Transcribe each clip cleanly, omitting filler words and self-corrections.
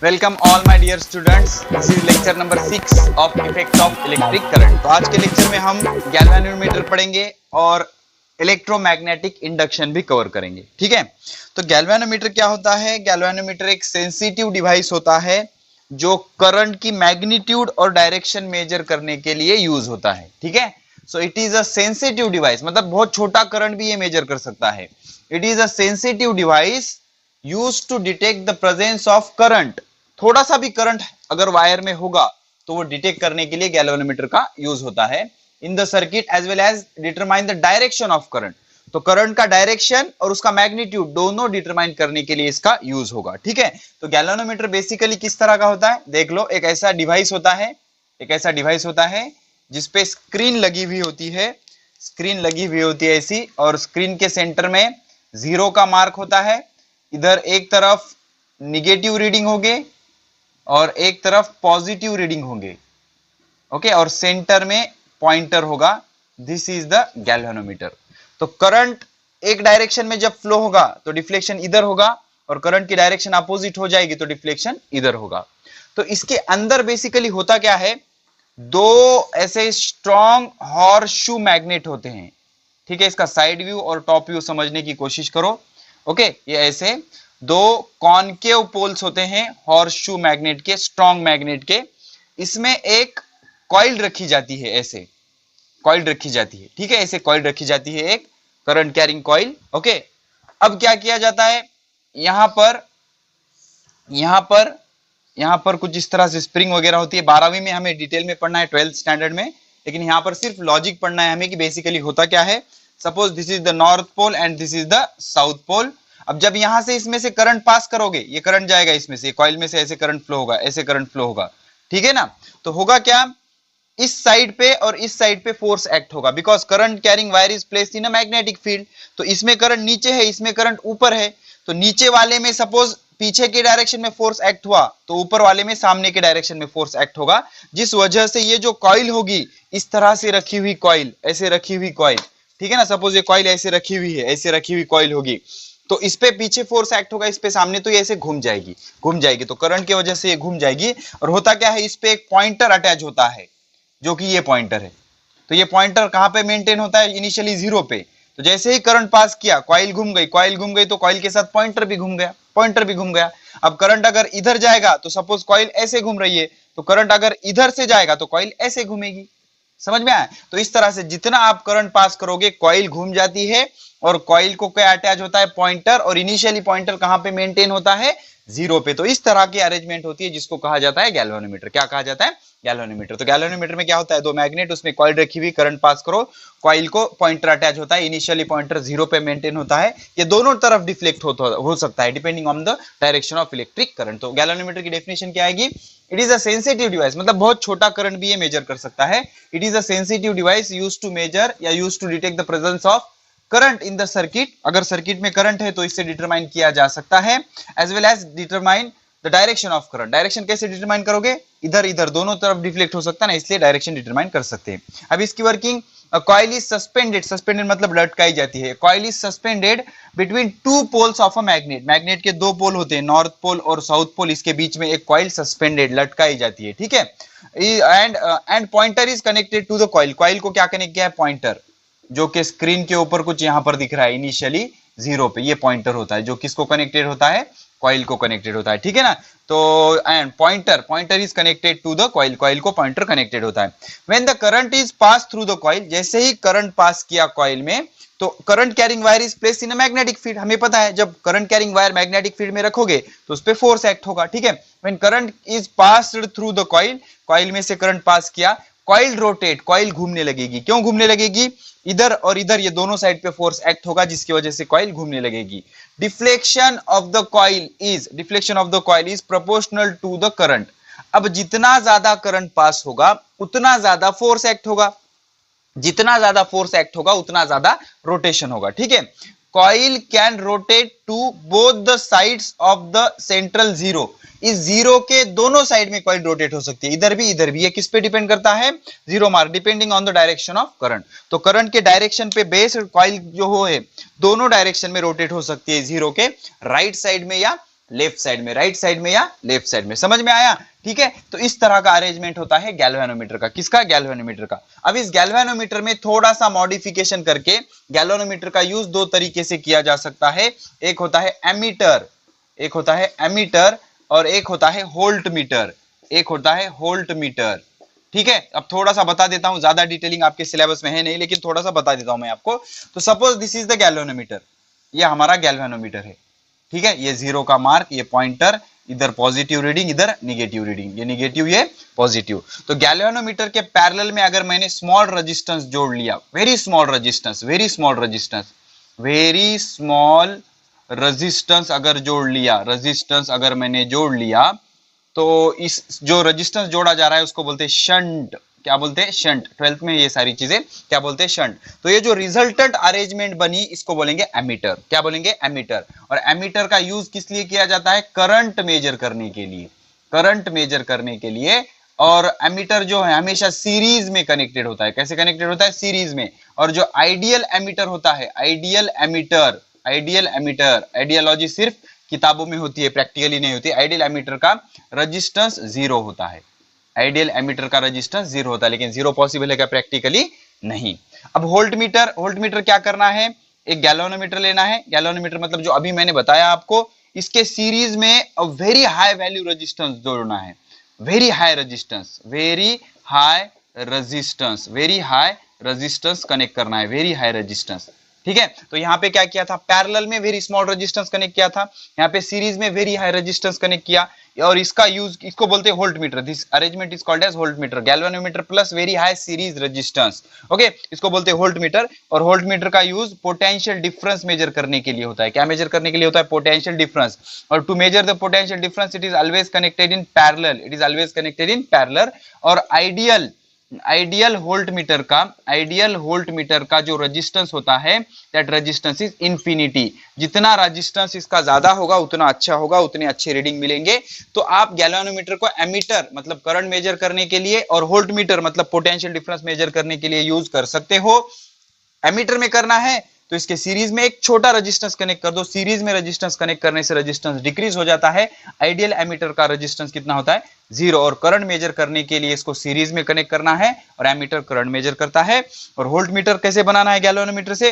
Welcome all my dear students, this is lecture number 6 of effect of electric current. तो आज के lecture में हम गैल्वेनोमीटर पढ़ेंगे और इलेक्ट्रोमैग्नेटिक इंडक्शन भी कवर करेंगे। ठीक है, तो गैल्वेनोमीटर क्या होता है? गैल्वेनोमीटर एक सेंसिटिव डिवाइस होता है जो करंट की मैग्नीट्यूड और डायरेक्शन मेजर करने के लिए यूज होता है। ठीक है, so it is a sensitive device, मतलब बहुत छोटा करंट भी ये मेजर कर सकता है। It is a sensitive device used to detect the presence of current. थोड़ा सा भी करंट अगर वायर में होगा तो वो डिटेक्ट करने के लिए गैल्वेनोमीटर का यूज होता है in the circuit as well as determine the direction of current. तो करंट का डायरेक्शन और उसका मैग्नीट्यूड दोनों डिटरमाइन करने के लिए इसका यूज होगा। ठीक है, तो गैल्वेनोमीटर बेसिकली किस तरह का होता है देख लो। एक ऐसा डिवाइस होता है जिसपे स्क्रीन लगी हुई होती है, ऐसी, और स्क्रीन के सेंटर में 0 का मार्क होता है। इधर एक तरफ निगेटिव रीडिंग होंगे और एक तरफ पॉजिटिव रीडिंग होंगे। ओके, और सेंटर में पॉइंटर होगा। This is the galvanometer. तो करंट एक डायरेक्शन में जब फ्लो होगा तो डिफ्लेक्शन इधर होगा, और करंट की डायरेक्शन अपोजिट हो जाएगी तो डिफ्लेक्शन इधर होगा। तो इसके अंदर बेसिकली होता क्या है, दो ऐसे स्ट्रॉन्ग हॉर्सशू मैग्नेट होते हैं। ठीक है, इसका साइड व्यू और टॉप व्यू समझने की कोशिश करो। ओके, ये ऐसे दो कॉनकेव पोल्स होते हैं हॉर्सशू मैग्नेट के, स्ट्रॉन्ग मैग्नेट के। इसमें एक कॉइल रखी जाती है, ऐसे कॉइल रखी जाती है। ठीक है, ऐसे कॉइल रखी जाती है, एक करंट कैरिंग कॉइल। ओके, अब क्या किया जाता है, यहां पर कुछ इस तरह से स्प्रिंग वगैरह होती है। 12वीं में हमें डिटेल में पढ़ना है, 12th स्टैंडर्ड में, लेकिन यहां पर सिर्फ लॉजिक पढ़ना है हमें कि बेसिकली होता क्या है। Suppose this is the north pole and this is the south pole. अब जब यहां से इसमें से करंट पास करोगे, ये करंट जाएगा इसमें से, कॉइल में से ऐसे करंट फ्लो होगा, ऐसे करंट फ्लो होगा। ठीक है ना, तो होगा क्या, इस साइड पे और इस साइड पे फोर्स एक्ट होगा, because current carrying wire is placed in a magnetic field. तो इसमें करंट नीचे है, इसमें करंट ऊपर है। तो नीचे वाले में सपोज पीछे के डायरेक्शन में फोर्स एक्ट हुआ, तो ऊपर वाले में सामने के डायरेक्शन में फोर्स एक्ट होगा। जिस वजह से ये जो कॉइल होगी, इस तरह से रखी हुई कॉइल, ऐसे रखी हुई कॉइल, ठीक है ना, सपोज ये कॉइल ऐसे रखी हुई है, ऐसे रखी हुई कॉइल होगी, तो इस पे पीछे फोर्स एक्ट होगा, इस पे सामने, तो ये ऐसे घूम जाएगी। तो करंट की वजह से ये घूम जाएगी। और होता क्या है, इस पे एक पॉइंटर अटैच होता है, जो कि ये पॉइंटर है। तो ये पॉइंटर कहां पे मेंटेन होता है, इनिशियली 0 पे। तो जैसे ही करंट पास किया, कॉइल घूम गई, तो कॉइल के साथ पॉइंटर भी घूम गया। अब करंट अगर इधर जाएगा, तो सपोज कॉइल ऐसे घूम रही है, तो करंट अगर इधर से जाएगा तो कॉइल ऐसे घूमेगी। समझ में आया? तो इस तरह से जितना आप करंट पास करोगे, कॉइल घूम जाती है, और कॉइल को क्या अटैच होता है, पॉइंटर। और इनिशियली पॉइंटर कहां पे मेंटेन होता है, 0 पे। तो इस तरह की अरेंजमेंट होती है, जिसको कहा जाता है गैल्वेनोमीटर। क्या कहा जाता है, गैल्वेनोमीटर। तो गैल्वेनोमीटर में क्या होता है, दो मैग्नेट, उसमें कॉइल रखी हुई, करंट पास करो, कॉइल को पॉइंटर अटैच होता है। इनिशियली पॉइंटर 0 पे मेंटेन होता है। ये दोनों तरफ डिफ्लेक्ट हो सकता है depending on the direction of electric current. तो गैल्वेनोमीटर की डेफिनेशन क्या आएगी, it is a sensitive device, मतलब बहुत छोटा करंट भी ये मेजर कर सकता है। It is a sensitive device used to measure या used to detect the presence of current in the circuit. अगर सर्किट में करंट है तो इससे डिटरमाइन किया जा सकता है, as well as determine the direction of current. Direction कैसे डिटरमाइन करोगे, इधर दोनों तरफ डिफ्लेक्ट हो सकता है ना, इसलिए डायरेक्शन डिटरमाइन कर सकते हैं। अब इसकी वर्किंग, कॉइल इज सस्पेंडेड मतलब लटकाई जाती है। Coil is suspended between 2 poles of a magnet. Magnet के 2 पोल होते हैं, नॉर्थ पोल और साउथ पोल, इसके बीच में एक कॉइल सस्पेंडेड, लटकाई जाती है। ठीक है, and pointer is connected to the coil. Coil को क्या कनेक्ट किया है, पॉइंटर, जो कि स्क्रीन के ऊपर कुछ यहां पर दिख रहा है, इनिशियली 0 पे, ये पॉइंटर होता है, जो किसको कनेक्टेड होता है, कॉइल को कनेक्टेड होता है। ठीक है ना, तो and pointer is connected to the coil, coil को पॉइंटर कनेक्टेड होता है। When the current is pass through the coil, जैसे ही करंट पास किया कॉइल में, तो current carrying wire is placed in a magnetic field. हमें पता है, जब current carrying wire magnetic field में रखोगे तो उस पे फोर्स एक्ट होगा। ठीक है, when current is passed through the coil, coil में से करंट पास किया, कॉइल रोटेट, कॉइल घूमने लगेगी। क्यों घूमने लगेगी, इधर और इधर ये दोनों साइड पे फोर्स एक्ट होगा, जिसकी वजह से कॉइल घूमने लगेगी। Deflection of the coil is proportional to the current. अब जितना ज्यादा करंट पास होगा उतना ज्यादा फोर्स एक्ट होगा, जितना ज्यादा फोर्स एक्ट होगा उतना ज्यादा रोटेशन होगा। ठीक है, coil can rotate to both the sides of the central 0। इस 0 के दोनों साइड में कॉइल रोटेट हो सकती है, इधर भी। ये किस पे डिपेंड करता है, 0 mark, depending on the direction of current. तो करंट के डायरेक्शन पे बेस्ड कॉइल जो है, दोनों डायरेक्शन में रोटेट हो सकती है, 0 के राइट साइड में या लेफ्ट साइड में, राइट साइड में या लेफ्ट साइड में। समझ में आया? ठीक है, तो इस तरह का अरेंजमेंट होता है गैल्वेनोमीटर का। किसका? गैल्वेनोमीटर का। अब इस गैल्वेनोमीटर में थोड़ा सा मॉडिफिकेशन करके गैल्वेनोमीटर का यूज दो तरीके से किया जा सकता है। एक होता है एमीटर, एक होता है एमीटर, और एक होता है होल्ट मीटर, एक होता है होल्ट मीटर। ठीक है, अब थोड़ा सा बता देता हूं, ज्यादा डिटेलिंग आपके सिलेबस में है नहीं, लेकिन थोड़ा सा बता देता हूं मैं आपको। तो suppose this is the galvanometer, ये हमारा गैल्वेनोमीटर है। ठीक है, ये जीरो का मार्क, ये पॉइंटर, इधर पॉजिटिव रीडिंग, इधर निगेटिव रीडिंग, ये निगेटिव ये पॉजिटिव। तो गैल्वेनोमीटर के पैरेलल में अगर मैंने स्मॉल रेजिस्टेंस जोड़ लिया, very small resistance, very small resistance, very small resistance अगर जोड़ लिया, रेजिस्टेंस अगर मैंने जोड़ लिया, तो इस जो रेजिस्टेंस जोड़ा जा रहा है उसको बोलते हैं शंट। क्या बोलते हैं? शंट। 12th में ये सारी चीजें क्या बोलते हैं? शंट। तो ये जो रिजल्टेंट अरेंजमेंट बनी इसको बोलेंगे एमीटर। क्या बोलेंगे? एमीटर। और एमीटर का यूज किस लिए किया जाता है? करंट मेजर करने के लिए, करंट मेजर करने के लिए। और एमीटर जो है हमेशा सीरीज में कनेक्टेड होता है। कैसे कनेक्टेड होता है? सीरीज में। और जो आइडियल एमीटर होता है, ideal ammeter, ideal ammeter, ideology सिर्फ किताबों में होती है, प्रैक्टिकली नहीं होती। आइडियल एमीटर का रेजिस्टेंस जीरो होता है, आइडियल एमीटर का रेजिस्टेंस जीरो होता है, लेकिन जीरो पॉसिबल है क्या? प्रैक्टिकली नहीं। अब वोल्ट मीटर, वोल्ट मीटर क्या करना है? एक गैल्वेनोमीटर लेना है। गैल्वेनोमीटर मतलब जो अभी मैंने बताया आपको, इसके सीरीज में वेरी हाई वैल्यू रेजिस्टेंस जोड़ना है, very high resistance, very high resistance, very high resistance connect करना है, वेरी हाई रेजिस्टेंस। ठीक है, तो यहाँ पे क्या किया था? पैरेलल में वेरी स्मॉल रेजिस्टेंस कनेक्ट किया था, यहाँ पे सीरीज में वेरी हाई रेजिस्टेंस कनेक्ट किया। और इसका यूज, इसको बोलते हैं volt meter. This arrangement is called as volt meter, galvanometer plus very high series resistance. Okay, इसको बोलते हैं वोल्ट मीटर। और वोल्ट मीटर का यूज पोटेंशियल डिफरेंस मेजर करने के लिए होता है। क्या मेजर करने के लिए होता है? Potential difference. और to measure the potential difference it is always connected in parallel, it is always connected in parallel. और आइडियल, आइडियल वोल्ट मीटर का, आइडियल वोल्ट मीटर का जो रेजिस्टेंस होता है, दैट रेजिस्टेंस इज इंफिनिटी। जितना resistance इसका ज्यादा होगा उतना अच्छा होगा, उतने अच्छे रीडिंग मिलेंगे। तो आप गैल्वेनोमीटर को एमीटर मतलब करंट मेजर करने के लिए, और वोल्ट मीटर मतलब पोटेंशियल डिफरेंस मेजर करने के लिए यूज कर सकते हो। एमीटर में करना है तो इसके सीरीज में एक छोटा रेजिस्टेंस कनेक्ट कर दो। सीरीज में रेजिस्टेंस कनेक्ट करने से रेजिस्टेंस डिक्रीज हो जाता है। आइडियल एमीटर का रेजिस्टेंस कितना होता है? जीरो। और करंट मेजर करने के लिए इसको सीरीज में कनेक्ट करना है, और एमीटर करंट मेजर करता है। और वोल्ट मीटर कैसे बनाना है गैल्वेनोमीटर से?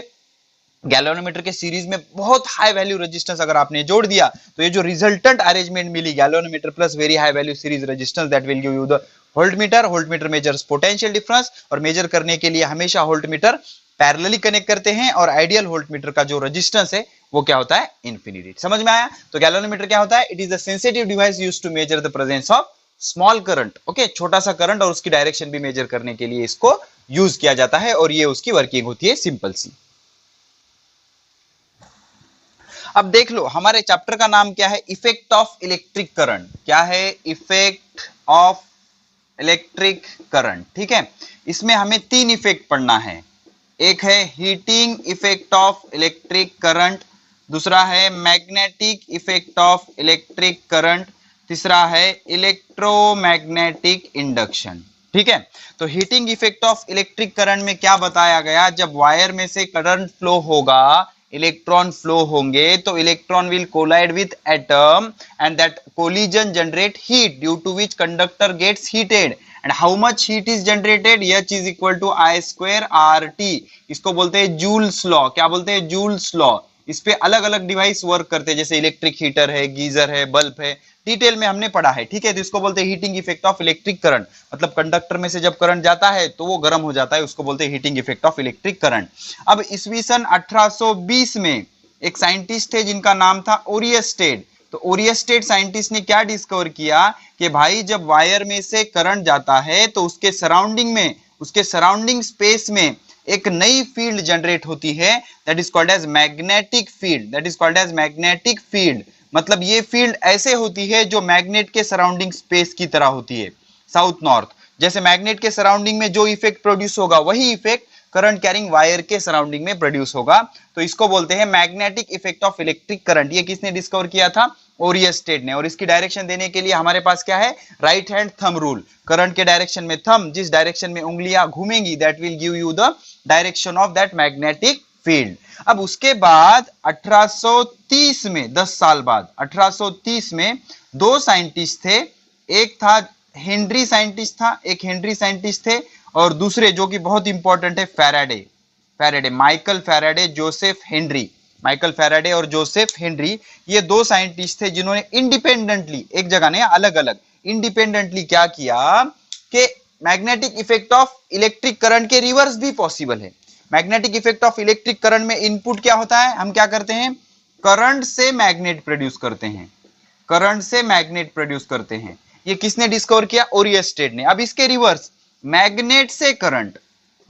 गैल्वेनोमीटर के सीरीज में बहुत हाई वैल्यू रेजिस्टेंस अगर आपने जोड़ दिया, तो ये जो रिजल्टेंट अरेंजमेंट मिली, galvanometer plus very high value series resistance, that will give you the volt meter. Volt meter measures potential difference, और मेजर करने के लिए हमेशा वोल्ट मीटर पैरेलली कनेक्ट करते हैं। और आइडियल वोल्ट मीटर का जो रेजिस्टेंस है वो क्या होता है? इन्फिनिटी। समझ में आया? तो गैल्वेनोमीटर क्या होता है? It is a sensitive device used to measure the presence of small current. Okay, छोटा सा करंट और उसकी डायरेक्शन भी मेजर करने के लिए इसको यूज किया जाता है। और ये उसकी वर्किंग होती है सिंपल सी। अब देख लो, हमारे चैप्टर का नाम क्या है? Effect of electric current. क्या है? Effect of electric current. ठीक है, इसमें हमें तीन इफेक्ट पढ़ना है। एक है heating effect of electric current, दूसरा है magnetic effect of electric current, तीसरा है इलेक्ट्रोमैग्नेटिक इंडक्शन। ठीक है, तो heating effect of electric current में क्या बताया गया? जब वायर में से करंट फ्लो होगा, इलेक्ट्रॉन फ्लो होंगे, तो electron will collide with atom and that collision generate heat due to which conductor gets heated and how much heat is generated? H is equal to I square RT। इसको बोलते हैं joules law. क्या बोलते हैं? Joules law. इस पे अलग अलग डिवाइस वर्क करते हैं, जैसे इलेक्ट्रिक हीटर है, गीजर है, बल्ब है, डिटेल में हमने पढ़ा है। ठीक है, तो इसको बोलते हैं heating effect of electric current. मतलब कंडक्टर में से जब करंट जाता है तो वो गर्म हो जाता है, उसको बोलते हैं heating effect of electric current. अब ईस्वी सन 1820 में एक साइंटिस्ट थे जिनका नाम था ओरियस्टेड। तो ओरियस्टेड साइंटिस्ट ने क्या डिस्कवर किया कि भाई जब वायर में से करंट जाता है तो उसके सराउंडिंग में, उसके सराउंडिंग स्पेस में एक नई फील्ड जनरेट होती है, that is called as magnetic field. That is called as magnetic field. मतलब ये फील्ड ऐसे होती है जो मैग्नेट के सराउंडिंग स्पेस की तरह होती है, साउथ नॉर्थ। जैसे मैग्नेट के सराउंडिंग में जो इफेक्ट प्रोड्यूस होगा वही इफेक्ट करंट कैरिंग वायर के सराउंडिंग में प्रोड्यूस होगा। तो इसको बोलते हैं magnetic effect of electric current. ये किसने डिस्कवर किया था? ओरियस्टेड ने। और इसकी डायरेक्शन देने के लिए हमारे पास क्या है? Right hand thumb rule. Current के डायरेक्शन में थंब, जिस डायरेक्शन में उंगलियां घूमेंगी, that will give you the direction of that magnetic field. अब उसके बाद 1830 में, 10 साल बाद 1830 में दो साइंटिस्ट थे, एक था हेनरी साइंटिस्ट था, एक हेनरी साइंटिस्ट थे, और दूसरे जो कि बहुत इंपॉर्टेंट है Faraday, Faraday, Michael Faraday, Joseph Henry, Michael Faraday और जोसेफ हेनरी, ये दो साइंटिस्ट थे जिन्होंने इंडिपेंडेंटली, एक जगह नहीं अलग अलग इंडिपेंडेंटली क्या किया कि magnetic effect of electric current के रिवर्स भी पॉसिबल है। Magnetic effect of electric current में इनपुट क्या होता है, हम क्या करते हैं, करंट से मैग्नेट प्रोड्यूस करते हैं, करंट से मैग्नेट प्रोड्यूस करते हैं। ये किसने डिस्कवर किया, ओरियस्टेड ने। अब इसके रिवर्स मैग्नेट से करंट,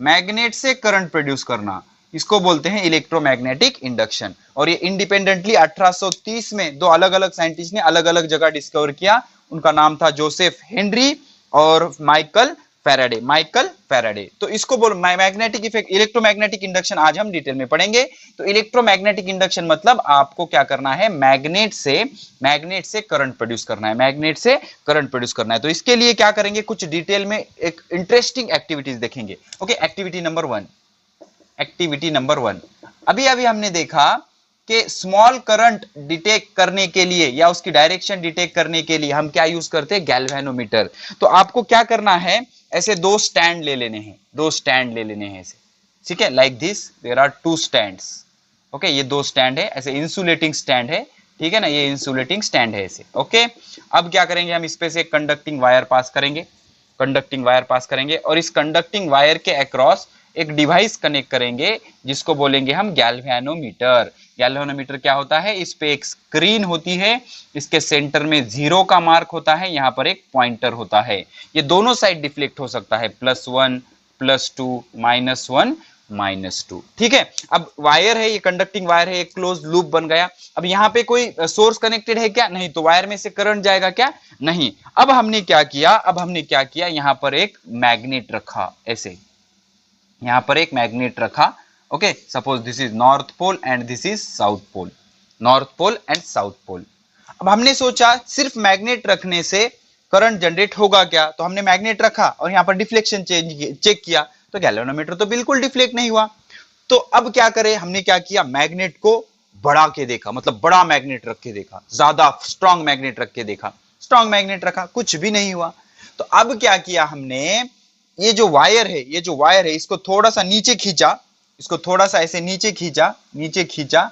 मैग्नेट से करंट प्रोड्यूस करना, इसको बोलते हैं इलेक्ट्रोमैग्नेटिक इंडक्शन। और ये इंडिपेंडेंटली 1830 में दो अलग अलग साइंटिस्ट ने अलग अलग जगह डिस्कवर किया, उनका नाम था जोसेफ हेनरी और माइकल फैराडे, माइकल फैराडे। तो इसको बोल मैग्नेटिक इफेक्ट, इलेक्ट्रोमैग्नेटिक इंडक्शन आज हम डिटेल में पढ़ेंगे। तो इलेक्ट्रोमैग्नेटिक इंडक्शन मतलब आपको क्या करना है, मैग्नेट से करंट प्रोड्यूस करना है, मैग्नेट से करंट प्रोड्यूस करना है। तो इसके लिए क्या करेंगे, कुछ डिटेल में एक इंटरेस्टिंग एक्टिविटीज देखेंगे। Okay, activity number 1, activity number 1, अभी अभी हमने देखा कि स्मॉल करंट डिटेक्ट करने के लिए या उसकी डायरेक्शन डिटेक्ट करने के लिए हम क्या यूज करते हैं, गैल्वेनोमीटर। तो आपको क्या करना है, ऐसे दो स्टैंड ले लेने हैं, दो स्टैंड ले लेने हैं ऐसे, ठीक है, like this there are two stands. Okay, ये दो स्टैंड है, ऐसे इंसुलेटिंग स्टैंड है, ठीक है ना, ये इंसुलेटिंग स्टैंड है ऐसे। ओके, अब क्या करेंगे, हम इस पे से कंडक्टिंग वायर पास करेंगे, कंडक्टिंग वायर पास करेंगे और इस कंडक्टिंग वायर के अक्रॉस एक डिवाइस कनेक्ट करेंगे जिसको बोलेंगे हम गैल्वेनोमीटर। गैल्वेनोमीटर क्या होता है, इस पे एक स्क्रीन होती है, इसके सेंटर में 0 का मार्क होता है, यहाँ पर एक पॉइंटर होता है, ये दोनों साइड डिफ्लेक्ट हो सकता है, +1 +2 -1 -2, ठीक है। अब वायर है, ये कंडक्टिंग वायर है, एक क्लोज लूप बन गया। अब यहाँ पे कोई सोर्स कनेक्टेड है क्या, नहीं, तो वायर में से करंट जाएगा क्या, नहीं। अब हमने क्या किया, यहाँ पर एक मैग्नेट रखा ऐसे, यहां पर एक मैग्नेट रखा। Okay, suppose this is north pole and this is south pole, north pole and south pole. अब हमने सोचा सिर्फ मैग्नेट रखने से करंट जनरेट होगा क्या, तो हमने मैग्नेट रखा और यहां पर डिफ्लेक्शन चेक किया, तो गैल्वेनोमीटर तो बिल्कुल डिफ्लेक्ट नहीं हुआ। तो अब क्या करें, हमने क्या किया, मैग्नेट को बढ़ा के देखा, मतलब बड़ा मैग्नेट रख के देखा, ज्यादा स्ट्रॉन्ग मैग्नेट रख के देखा, स्ट्रॉन्ग मैग्नेट रखा, कुछ भी नहीं हुआ। तो अब क्या किया हमने, ये जो वायर है इसको थोड़ा सा नीचे खींचा, इसको थोड़ा सा ऐसे नीचे खींचा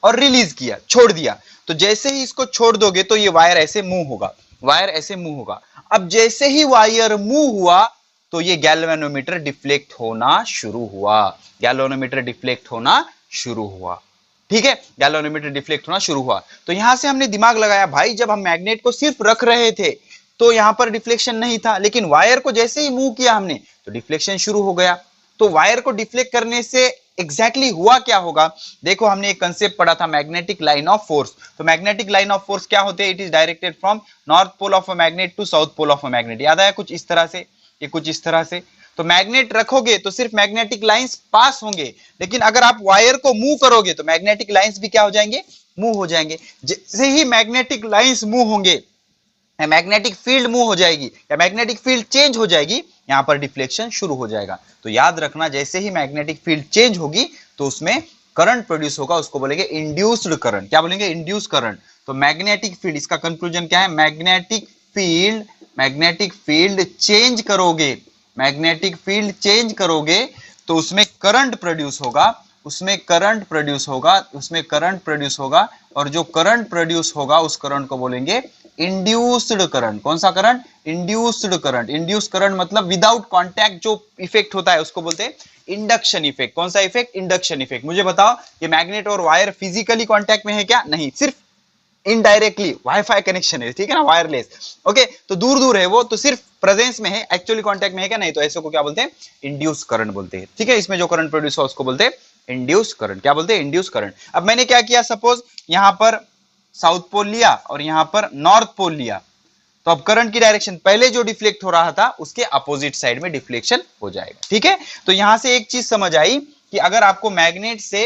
और रिलीज किया, छोड़ दिया। तो जैसे ही इसको छोड़ दोगे तो ये वायर ऐसे मूव होगा, वायर ऐसे मूव होगा। अब जैसे ही वायर मूव हुआ तो ये गैल्वेनोमीटर डिफ्लेक्ट होना शुरू हुआ, गैल्वेनोमीटर डिफ्लेक्ट होना शुरू हुआ, ठीक है, गैल्वेनोमीटर डिफ्लेक्ट होना शुरू हुआ। तो यहां से हमने दिमाग लगाया, भाई जब हम मैग्नेट को सिर्फ रख रहे थे तो यहां पर डिफ्लेक्शन नहीं था, लेकिन वायर को जैसे ही मूव किया हमने तो डिफ्लेक्शन शुरू हो गया। तो वायर को डिफ्लेक्ट करने से एग्जैक्टली हुआ क्या होगा, देखो हमने एक कंसेप्ट पढ़ा था, मैग्नेटिक लाइन ऑफ फोर्स। तो मैग्नेटिक लाइन ऑफ फोर्स क्या होते हैं, it is directed from north pole of a magnet to south pole of a magnet. याद आया, कुछ इस तरह से, ये कुछ इस तरह से। तो मैग्नेट रखोगे तो सिर्फ मैग्नेटिक लाइंस पास होंगे, लेकिन अगर आप वायर को मूव करोगे तो मैग्नेटिक लाइंस भी क्या हो जाएंगे, मूव हो जाएंगे। जैसे ही मैग्नेटिक लाइंस मूव होंगे, मैग्नेटिक फील्ड मूव हो जाएगी या मैग्नेटिक फील्ड चेंज हो जाएगी, यहां पर डिफ्लेक्शन शुरू हो जाएगा। तो याद रखना, जैसे ही मैग्नेटिक फील्ड चेंज होगी तो उसमें करंट प्रोड्यूस होगा, उसको बोलेंगे इंड्यूस्ड करंट। क्या बोलेंगे, इंड्यूस्ड करंट। तो मैग्नेटिक फील्ड, इसका कंक्लूजन क्या है, मैग्नेटिक फील्ड चेंज करोगे, मैग्नेटिक फील्ड चेंज करोगे तो उसमें करंट प्रोड्यूस होगा, उसमें करंट प्रोड्यूस होगा और जो करंट प्रोड्यूस होगा उस करंट को बोलेंगे इंड्यूस्ड करंट। कौन सा current, induced current. Induced current मतलब विदाउट कांटेक्ट जो इफेक्ट होता है उसको बोलते हैं इंडक्शन इफेक्ट। कौन सा इफेक्ट, इंडक्शन इफेक्ट। मुझे बताओ, ये मैग्नेट और वायर फिजिकली कांटेक्ट में है क्या, नहीं, सिर्फ इनडायरेक्टली वाईफाई कनेक्शन है, ठीक है ना, वायरलेस। ओके, तो दूर दूर है वो, तो सिर्फ प्रेजेंस में है, एक्चुअली कांटेक्ट में है क्या, नहीं, तो ऐसे को क्या बोलते हैं, इंड्यूस करंट बोलते हैं, ठीक है। इसमें जो करंट प्रोड्यूस हो उसको बोलते हैं इंड्यूस करंट। क्या बोलते हैं, इंड्यूस करंट। अब मैंने क्या किया, सपोज यहां पर साउथ पोल लिया और यहां पर नॉर्थ पोल लिया, तो अब करंट की डायरेक्शन पहले जो डिफ्लेक्ट हो रहा था उसके अपोजिट साइड में डिफ्लेक्शन हो जाएगा, ठीक है। तो यहां से एक चीज समझ आई कि अगर आपको मैग्नेट से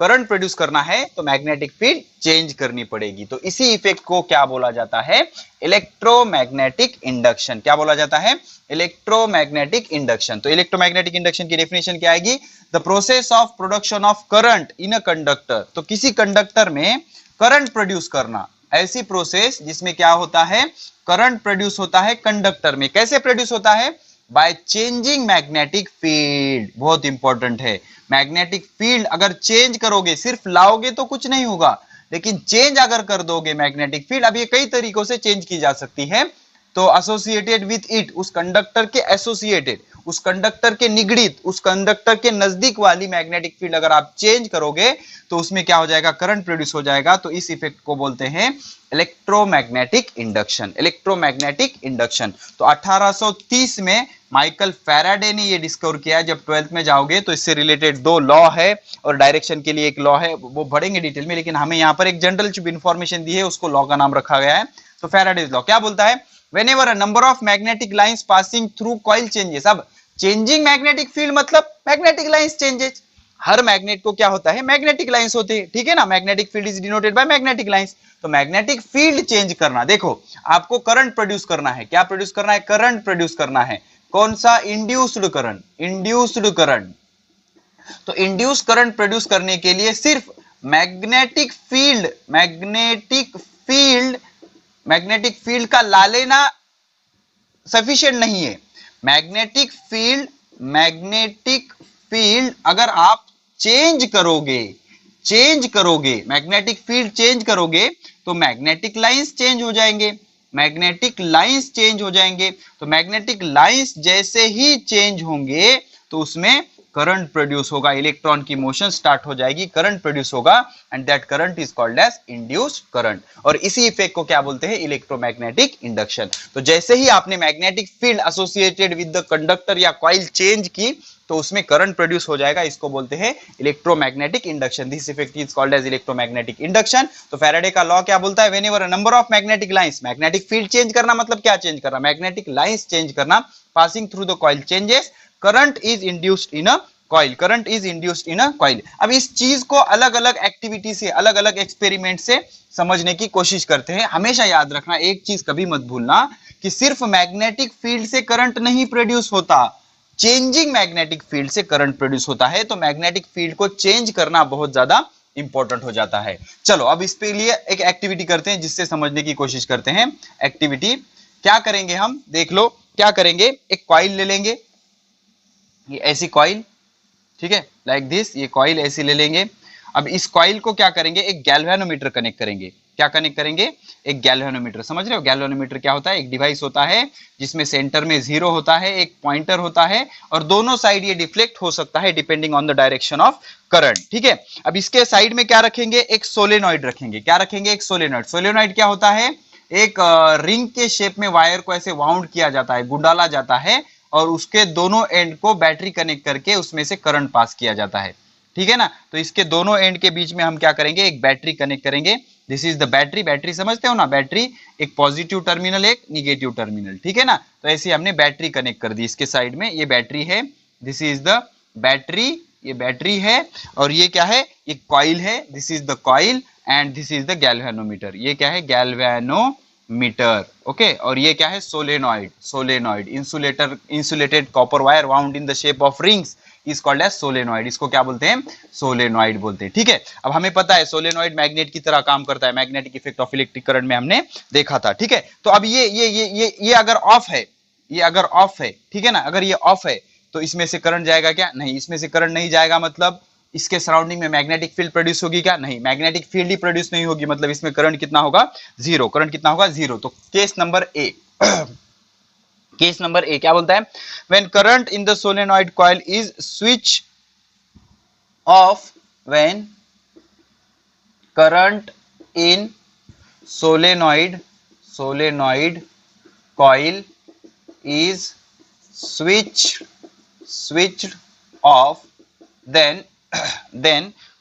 करंट प्रोड्यूस करना है तो मैग्नेटिक फील्ड चेंज करनी पड़ेगी। तो इसी इफेक्ट को क्या बोला जाता है? Electromagnetic induction. क्या बोला जाता है? Electromagnetic induction. तो इलेक्ट्रोमैग्नेटिक इंडक्शन की डेफिनेशन क्या आएगी? The process of production of current in a conductor. तो किसी कंडक्टर में करंट प्रोड्यूस करना, ऐसी प्रोसेस जिसमें क्या होता है? करंट प्रोड्यूस होता है कंडक्टर में। कैसे प्रोड्यूस होता है? By changing magnetic field. बहुत इंपॉर्टेंट है। मैग्नेटिक फील्ड अगर चेंज करोगे, सिर्फ लाओगे तो कुछ नहीं होगा, लेकिन चेंज अगर कर दोगे मैग्नेटिक फील्ड, अब ये कई तरीकों से चेंज की जा सकती है। तो एसोसिएटेड विथ इट, उस कंडक्टर के एसोसिएटेड, उस कंडक्टर के निगड़ित, उस कंडक्टर के नजदीक वाली मैग्नेटिक फील्ड अगर आप चेंज करोगे तो उसमें क्या हो जाएगा? करंट प्रोड्यूस हो जाएगा। तो इस इफेक्ट को बोलते हैं इलेक्ट्रोमैग्नेटिक इंडक्शन। Electromagnetic induction. तो 1830 में माइकल फैराडे ने ये डिस्कवर किया। जब 12th में जाओगे तो इससे रिलेटेड दो लॉ है और डायरेक्शन के लिए एक लॉ है, वो पढ़ेंगे डिटेल में, लेकिन हमें यहाँ पर एक जनरल इंफॉर्मेशन दी है, उसको लॉ का नाम रखा गया है। तो फैराडेज लॉ क्या बोलता है? Whenever a number of magnetic lines passing through coil changes। अब चेंजिंग मैग्नेटिक फील्ड मतलब मैग्नेटिक लाइंस चेंजेस। हर मैग्नेट को क्या होता है? मैग्नेटिक लाइंस होते हैं, ठीक है ना। Magnetic field is denoted by magnetic lines. तो मैग्नेटिक फील्ड चेंज करना, देखो आपको करंट प्रोड्यूस करना है। क्या प्रोड्यूस करना है? करंट प्रोड्यूस करना है। कौन सा? Induced current. Induced current. तो इंड्यूस करंट प्रोड्यूस करने के लिए सिर्फ मैग्नेटिक फील्ड, मैग्नेटिक फील्ड का ला लेना सफिशिएंट नहीं है। मैग्नेटिक फील्ड अगर आप चेंज करोगे, मैग्नेटिक फील्ड चेंज करोगे तो मैग्नेटिक लाइंस चेंज हो जाएंगे। मैग्नेटिक लाइंस चेंज हो जाएंगे। तो मैग्नेटिक लाइंस जैसे ही चेंज होंगे तो उसमें करंट प्रोड्यूस होगा, इलेक्ट्रॉन की मोशन स्टार्ट हो जाएगी, करंट प्रोड्यूस होगा, and that current is called as induced current. और इसी इफेक्ट को क्या बोलते हैं? Electromagnetic induction. तो जैसे ही आपने magnetic field associated with the conductor या कॉइल चेंज की तो उसमें करंट प्रोड्यूस हो जाएगा। इसको बोलते हैं electromagnetic induction. This effect is called as electromagnetic induction. तो फैराडे का लॉ क्या बोलता है? Whenever a number of magnetic lines, magnetic field change करना मतलब क्या चेंज करना? मैग्नेटिक लाइंस चेंज करना, passing through the coil changes, current is induced in a coil. Current is induced in a coil. अब इस चीज को अलग अलग एक्टिविटी से, अलग अलग एक्सपेरिमेंट से समझने की कोशिश करते हैं। हमेशा याद रखना, एक चीज कभी मत भूलना कि सिर्फ मैग्नेटिक फील्ड से करंट नहीं प्रोड्यूस होता, चेंजिंग मैग्नेटिक फील्ड से करंट प्रोड्यूस होता है। तो मैग्नेटिक फील्ड को चेंज करना बहुत ज्यादा इंपॉर्टेंट हो जाता है। चलो अब इस पे लिए एक एक्टिविटी करते हैं जिससे समझने की कोशिश करते हैं। एक्टिविटी क्या करेंगे हम? देख लो क्या करेंगे। एक कॉइल ले लेंगे, ये ऐसी कॉइल, ठीक है, लाइक दिस। ये कॉइल ऐसी ले लेंगे। अब इस कॉइल को क्या करेंगे? एक गैल्वेनोमीटर कनेक्ट करेंगे। क्या कनेक्ट करेंगे? एक गैल्वेनोमीटर। समझ रहे हो गैल्वेनोमीटर क्या होता है? एक डिवाइस होता है जिसमें सेंटर में 0 होता है, एक पॉइंटर होता है, और दोनों साइड ये डिफ्लेक्ट हो सकता है depending on the direction of current, ठीक है। अब इसके साइड में क्या रखेंगे? एक सोलेनॉइड रखेंगे। क्या रखेंगे? एक सोलेनॉइड। सोलेनॉइड क्या होता है? एक रिंग के शेप में वायर को ऐसे वाउंड किया जाता है, गुंडाला जाता है, और उसके दोनों एंड को बैटरी कनेक्ट करके उसमें से करंट पास किया जाता है, ठीक है ना। तो इसके दोनों एंड के बीच में हम क्या करेंगे? एक बैटरी कनेक्ट करेंगे। This is the battery. Battery समझते हो ना? बैटरी एक पॉजिटिव टर्मिनल, एक निगेटिव टर्मिनल, ठीक है ना। तो ऐसे हमने बैटरी कनेक्ट कर दी इसके साइड में। ये बैटरी है, दिस इज द बैटरी, ये बैटरी है। और ये क्या है? ये कॉइल है, this is the coil, and this is the galvanometer. ये क्या है? Galvanometer, okay. और ये क्या है? Solenoid. Solenoid insulated copper wire wound in the shape of rings is called as solenoid. इसको क्या बोलते हैं? सोलेनॉइड बोलते हैं, ठीक है। अब हमें पता है सोलेनॉइड मैग्नेट की तरह काम करता है। Magnetic effect of electric current में हमने देखा था, ठीक है। तो अब ये अगर ऑफ है, ये अगर ऑफ है, ठीक है ना, अगर ये ऑफ है तो इसमें से करंट जाएगा क्या? नहीं, इसमें से करंट नहीं जाएगा। मतलब इसके सराउंडिंग में मैग्नेटिक फील्ड प्रोड्यूस होगी क्या? नहीं, मैग्नेटिक फील्ड ही प्रोड्यूस नहीं होगी। मतलब इसमें करंट कितना होगा? 0। करंट कितना होगा? 0। तो case number A case number A क्या बोलता है? When current in the solenoid coil is switch off, when current in solenoid coil is switched off, then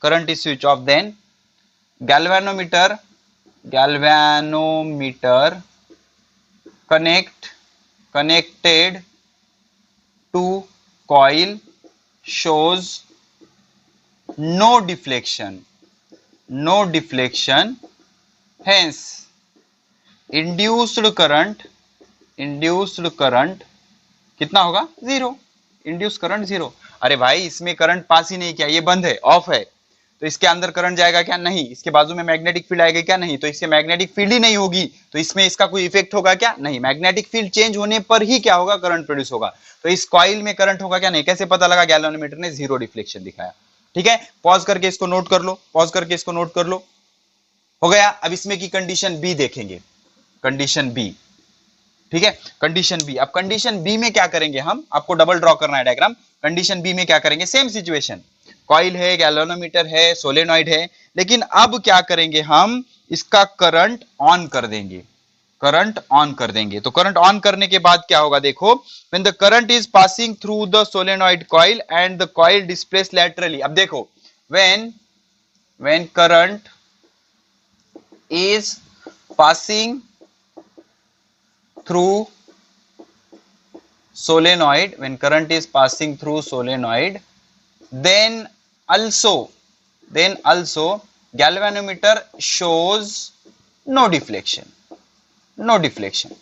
current is switched off, then galvanometer connected to coil shows no deflection, no deflection, hence induced current कितना होगा? Zero. Induce current zero. अरे भाई इसमें current pass ही नहीं किया, ये बंद है, ऑफ है, तो इसके अंदर करंट जाएगा क्या? नहीं। इसके बाजू में मैग्नेटिक फील्ड आएगा क्या? नहीं। तो इससे मैग्नेटिक फील्ड ही नहीं होगी, तो इसमें इसका कोई इफेक्ट होगा क्या? नहीं। मैग्नेटिक फील्ड चेंज होने पर ही क्या होगा? करंट प्रोड्यूस होगा। तो इस कॉइल में करंट होगा क्या? नहीं। कैसे पता लगा? गैल्वेनोमीटर ने जीरो डिफ्लेक्शन दिखाया। ठीक है, पॉज करके इसको नोट कर लो, पॉज करके इसको नोट कर लो। हो गया। अब इसमें की कंडीशन बी देखेंगे, कंडीशन बी। ठीक है, कंडीशन बी। अब कंडीशन बी में क्या करेंगे हम? आपको डबल ड्रॉ करना है डायग्राम। कंडीशन बी में क्या करेंगे? सेम सिचुएशन, कॉइल है, गैल्वेनोमीटर है, सोलेनॉइड है, लेकिन अब क्या करेंगे हम? इसका करंट ऑन कर देंगे, करंट ऑन कर देंगे। तो करंट ऑन करने के बाद क्या होगा? देखो, when the current is passing through the solenoid coil and the coil displace laterally. अब देखो, when current is passing through solenoid, when current is passing through solenoid, then also galvanometer shows no deflection, no deflection।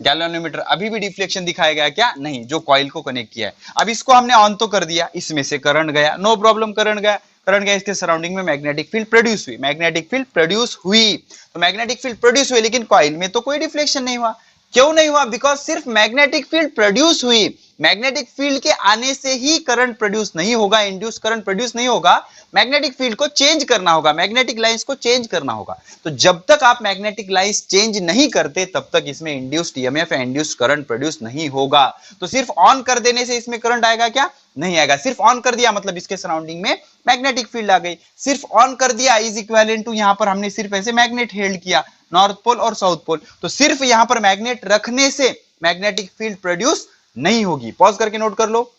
Galvanometer अभी भी deflection दिखाया गया क्या? नहीं, जो coil को कनेक्ट किया है। अब इसको हमने ऑन तो कर दिया, इसमें से करंट गया, नो प्रॉब्लम, करंट गया, करंट गया, इसके सराउंडिंग में मैग्नेटिक फील्ड प्रोड्यूस हुई, मैग्नेटिक फील्ड प्रोड्यूस हुई। तो मैग्नेटिक फील्ड प्रोड्यूस हुई, लेकिन कॉइल में तो कोई डिफ्लेक्शन नहीं हुआ। क्यों नहीं हुआ? बिकॉज सिर्फ मैग्नेटिक फील्ड प्रोड्यूस हुई। मैग्नेटिक फील्ड के आने से ही करंट प्रोड्यूस नहीं होगा, इंड्यूस करंट प्रोड्यूस नहीं होगा। मैग्नेटिक फील्ड को चेंज करना होगा, मैग्नेटिक लाइंस को चेंज करना होगा। तो जब तक आप मैग्नेटिक लाइंस चेंज नहीं करते, तब तक इसमें इंड्यूस्ड ईएमएफ या इंड्यूस्ड करंट प्रोड्यूस नहीं होगा। तो सिर्फ ऑन कर देने से इसमें करंट आएगा क्या? नहीं आएगा। सिर्फ ऑन कर दिया मतलब इसके सराउंडिंग में मैग्नेटिक फील्ड आ गई। सिर्फ ऑन कर दिया इज इक्विवेलेंट टू, यहां पर हमने सिर्फ ऐसे मैग्नेट हेल्ड किया, नॉर्थ पोल और साउथ पोल। तो सिर्फ यहां पर मैग्नेट रखने से मैग्नेटिक फील्ड प्रोड्यूस नहीं होगी। पॉज करके नोट कर लो।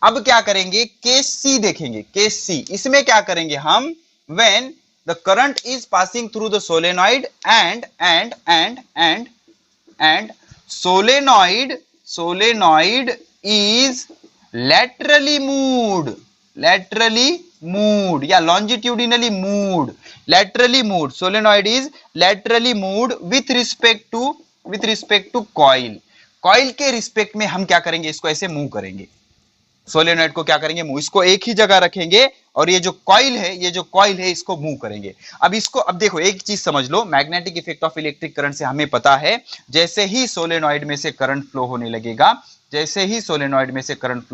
अब क्या करेंगे? केस सी देखेंगे, केस सी। इसमें क्या करेंगे हम? When the current is passing through the solenoid and solenoid is laterally moved या longitudinally moved, laterally moved, solenoid is laterally moved with respect to coil। coil के रिस्पेक्ट में हम क्या करेंगे? इसको ऐसे मूव करेंगे, सोलेनॉइड को क्या करेंगे? मूव। इसको एक ही जगह रखेंगे और ये जो कॉइल है इसको मूव करेंगे। अब देखो, एक चीज समझ लो, magnetic effect of electric current से हमें पता है, जैसे ही सोलेनॉइड में से करंट फ्लो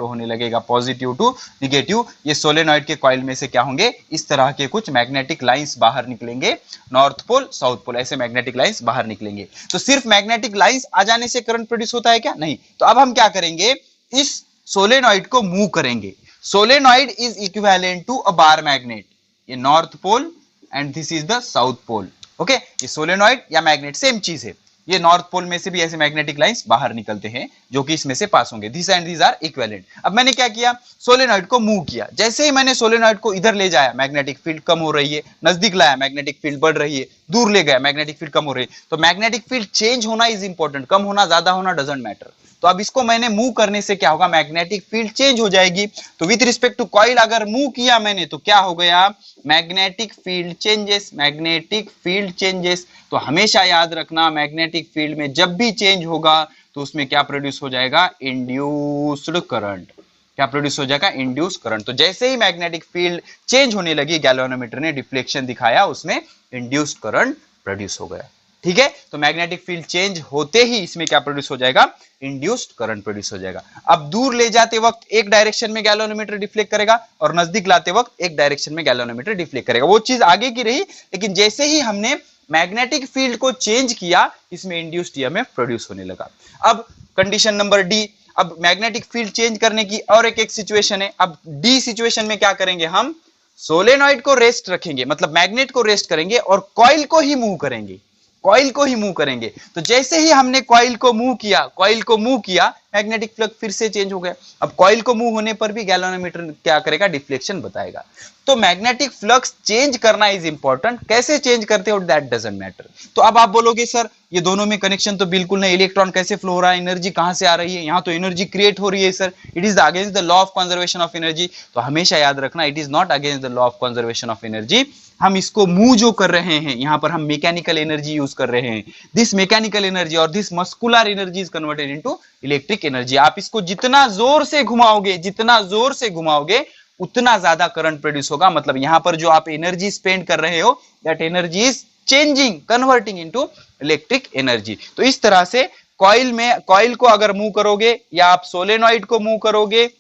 होने लगेगा, पॉजिटिव टू निगेटिव, ये सोलेनॉइड के कॉइल में से क्या होंगे? इस तरह के कुछ मैग्नेटिक लाइंस बाहर निकलेंगे, नॉर्थ पोल, साउथ पोल, ऐसे मैग्नेटिक लाइंस बाहर निकलेंगे। तो सिर्फ मैग्नेटिक लाइंस आ जाने से करंट प्रोड्यूस होता है क्या? नहीं। तो अब हम क्या करेंगे? इस सोलेनॉइड को मूव करेंगे। Solenoid is equivalent to a bar magnet, ये north pole and this is the south pole. Okay, ये सोलेनॉइड या मैग्नेट सेम चीज है। ये नॉर्थ पोल में से भी ऐसे मैग्नेटिक लाइंस बाहर निकलते हैं जो कि इसमें से पास होंगे। This and this are equivalent. अब मैंने क्या किया? सोलेनॉइड को मूव किया। जैसे ही मैंने सोलेनॉइड को इधर ले जाया, मैग्नेटिक फील्ड कम हो रही है, नजदीक लाया, मैग्नेटिक फील्ड बढ़ रही है, दूर ले गया, मैग्नेटिक फील्ड कम हो रही है। तो मैग्नेटिक फील्ड चेंज होना इज इंपॉर्टेंट, कम होना, ज्यादा होना डजंट मैटर। तो अब इसको मैंने मूव करने से क्या होगा? मैग्नेटिक फील्ड चेंज हो जाएगी। तो विथ रिस्पेक्ट टू कॉइल अगर मूव किया मैंने, तो क्या हो गया? Magnetic field changes, magnetic field changes. तो हमेशा याद रखना, मैग्नेटिक फील्ड में जब भी चेंज होगा तो उसमें क्या प्रोड्यूस हो जाएगा? Induced current. क्या प्रोड्यूस हो जाएगा? Induce current. तो जैसे ही मैग्नेटिक फील्ड चेंज होने लगी, गैल्वेनोमीटर ने डिफ्लेक्शन दिखाया, उसमें इंड्यूस्ड करंट प्रोड्यूस हो गया। ठीक है, तो मैग्नेटिक फील्ड चेंज होते ही इसमें क्या प्रोड्यूस हो जाएगा? इंड्यूस्ड करंट प्रोड्यूस हो जाएगा। अब दूर ले जाते वक्त एक डायरेक्शन में गैल्वेनोमीटर डिफ्लेक्ट करेगा और नजदीक लाते वक्त एक डायरेक्शन में गैल्वेनोमीटर डिफ्लेक्ट करेगा। वो चीज आगे की रही, लेकिन जैसे ही हमने मैग्नेटिक फील्ड को चेंज किया, इसमें इंड्यूस्ड ईएमएफ प्रोड्यूस होने लगा। अब कंडीशन नंबर डी। अब मैग्नेटिक फील्ड चेंज करने की और एक सिचुएशन है। अब डी सिचुएशन में क्या करेंगे हम? सोलेनॉइड को रेस्ट रखेंगे, मतलब मैग्नेट को रेस्ट करेंगे और कॉइल को ही मूव करेंगे, कॉइल को ही मूव करेंगे। तो जैसे ही हमने कॉइल को मूव किया, मैग्नेटिक फ्लक्स फिर से चेंज हो गया। अब कॉइल को मूव होने पर भी गैल्वेनोमीटर क्या करेगा? डिफ्लेक्शन बताएगा। तो मैग्नेटिक फ्लक्स चेंज करना इज इंपॉर्टेंट। कैसे चेंज करते हो दैट डजंट मैटर। तो अब आप बोलोगे सर ये दोनों में कनेक्शन तो बिल्कुल नहीं, इलेक्ट्रॉन कैसे फ्लो हो रहा है, एनर्जी कहां से आ रही है, यहाँ तो एनर्जी क्रिएट हो रही है sir, it is against the law of conservation of energy. तो हमेशा याद रखना it is not against the law of conservation of energy. हम इसको मूव जो कर रहे हैं, यहाँ पर हम मैकेनिकल एनर्जी यूज कर रहे हैं, दिस मैकेनिकल एनर्जी और this muscular energy is converted into electric energy. आप इसको जितना जोर से घुमाओगे, जितना जोर से घुमाओगे उतना ज्यादा करंट प्रोड्यूस होगा। मतलब यहाँ पर जो आप एनर्जी स्पेंड कर रहे हो, that energy is changing, converting into electric energy. तो इस तरह से कॉइल को अगर मूव करोगे, या आप सोलेनॉइड को मूव करोगे,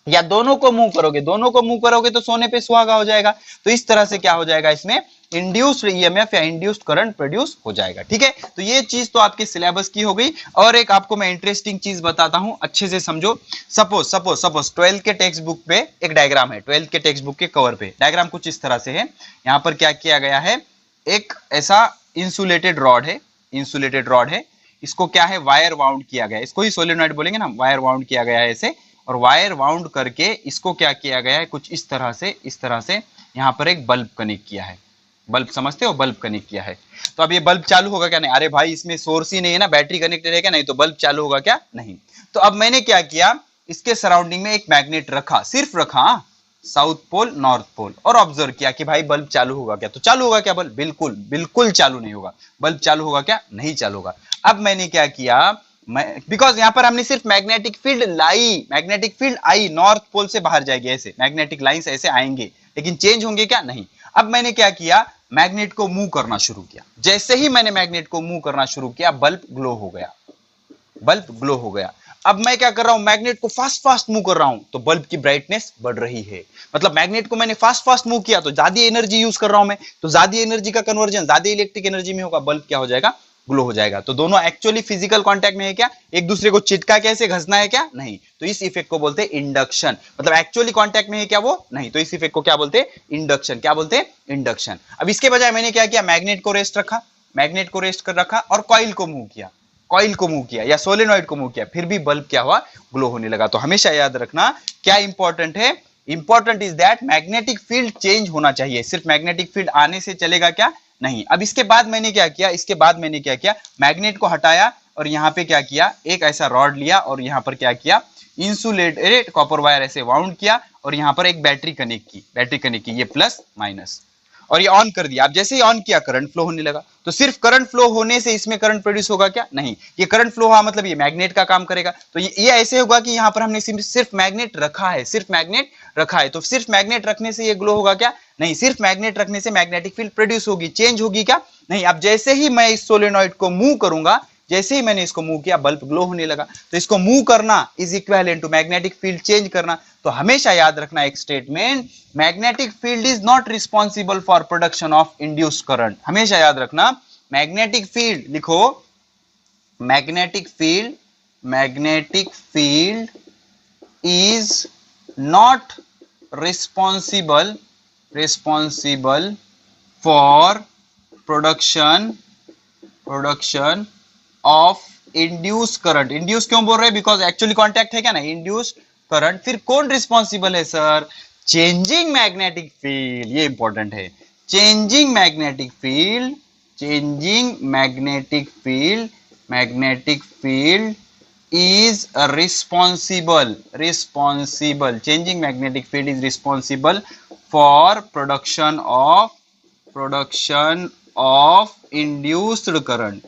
या दोनों को मूव करोगे तो सोने पे सुहागा हो जाएगा। तो इस तरह से क्या हो जाएगा, इसमें इंड्यूस्ड ईएमएफ या इंड्यूस्ड करंट प्रोड्यूस हो जाएगा। ठीक है, तो ये चीज तो आपके सिलेबस की हो गई। और एक आपको मैं इंटरेस्टिंग चीज बताता हूं, अच्छे से समझो। सपोज 12th के टेक्स्ट बुक पे एक डायग्राम है, 12th के टेक्स्ट बुक के कवर पे डायग्राम कुछ इस तरह से है। यहाँ पर क्या किया गया है, एक ऐसा इंसुलेटेड रॉड है, इसको क्या है, वायर वाउंड किया गया है, इसको ही सोलेनॉइड बोलेंगे ना, वायर वाउंड किया गया है ऐसे। और वायर वाउंड करके इसको क्या किया गया है, कुछ इस तरह से यहाँ पर एक बल्ब कनेक्ट किया है। बल्ब समझते हो, बल्ब कनेक्ट किया है। तो अब ये बल्ब चालू होगा क्या, नहीं, अरे भाई इसमें सोर्स ही नहीं है ना, बैटरी कनेक्टेड है क्या, नहीं, तो बल्ब चालू होगा क्या, नहीं। तो अब मैंने क्या किया, इसके सराउंडिंग में एक मैग्नेट रखा, सिर्फ रखा साउथ पोल नॉर्थ पोल, और ऑब्जर्व किया कि भाई बल्ब चालू होगा क्या, तो चालू होगा क्या बल्ब, बिल्कुल चालू नहीं होगा। बल्ब चालू होगा क्या, नहीं चालू होगा। अब मैंने क्या किया, बिकॉज यहां पर हमने सिर्फ magnetic field I north pole से बाहर जाएगी, ऐसे मैग्नेटिक लाइंस ऐसे आएंगे, लेकिन चेंज होंगे क्या, नहीं। अब मैंने क्या किया, मैग्नेट को मूव करना शुरू किया। जैसे ही मैंने मैग्नेट को मूव करना शुरू किया, बल्ब ग्लो हो गया। अब मैं क्या कर रहा हूं, मैग्नेट को फास्ट मूव कर रहा हूं, तो बल्ब की ब्राइटनेस बढ़ रही है। मतलब मैग्नेट को मैंने फास्ट मूव किया तो ज्यादा एनर्जी यूज कर रहा हूं मैं, तो ज्यादा एनर्जी का कन्वर्जन ज्यादा इलेक्ट्रिक एनर्जी में होगा, बल्ब क्या हो जाएगा, ग्लो हो जाएगा। तो दोनों एक्चुअली फिजिकल कांटेक्ट में है क्या, एक दूसरे को चिटका कैसे घसना है क्या, नहीं। तो इस इफेक्ट को बोलते हैं इंडक्शन। मतलब एक्चुअली कांटेक्ट में है क्या, वो नहीं, तो इस इफेक्ट को क्या बोलते हैं, इंडक्शन। क्या बोलते हैं, इंडक्शन। अब इसके बजाय मैंने क्या किया, मैग्नेट को रेस्ट कर रखा और कॉइल को मूव किया या सोलेनॉइड को मूव किया, फिर भी बल्ब क्या हुआ, ग्लो होने लगा। तो हमेशा याद रखना क्या इंपॉर्टेंट है, important is that magnetic field change होना चाहिए। सिर्फ मैग्नेटिक फील्ड आने से चलेगा क्या, नहीं। अब इसके बाद मैंने क्या किया, मैग्नेट को हटाया और यहाँ पे क्या किया, एक ऐसा रॉड लिया और यहाँ पर क्या किया, इंसुलेटेड कॉपर वायर ऐसे वाउंड किया और यहाँ पर एक बैटरी कनेक्ट की, ये प्लस माइनस, और ये ऑन कर दिया। अब जैसे ही ऑन किया, करंट फ्लो होने लगा। तो सिर्फ करंट फ्लो होने से इसमें करंट प्रोड्यूस होगा क्या, नहीं। ये करंट फ्लो हुआ मतलब ये मैग्नेट का काम करेगा। तो ये ऐसे होगा कि यहाँ पर हमने सिर्फ मैग्नेट रखा है, तो सिर्फ मैग्नेट रखने से ये ग्लो होगा क्या, नहीं। सिर्फ मैग्नेट रखने से मैग्नेटिक फील्ड प्रोड्यूस होगी, चेंज होगी क्या, नहीं। अब जैसे ही मैं इस सोलेनॉइड को मूव करूंगा, जैसे ही मैंने इसको मूव किया, बल्ब ग्लो होने लगा। तो इसको मूव करना is equivalent to magnetic field change करना। तो हमेशा याद रखना एक statement, magnetic field is not responsible for production of induced current. हमेशा याद रखना, मैग्नेटिक फील्ड लिखो, magnetic field is not responsible for production of induce current. Induce क्यों बोल रहे हैं, बिकॉज एक्चुअली कॉन्टैक्ट है क्या ना, इंड्यूस करंट। फिर कौन रिस्पॉन्सिबल है सर, चेंजिंग मैग्नेटिक फील्ड, ये इंपॉर्टेंट है। Changing magnetic field is responsible changing magnetic field is responsible for production of induced current।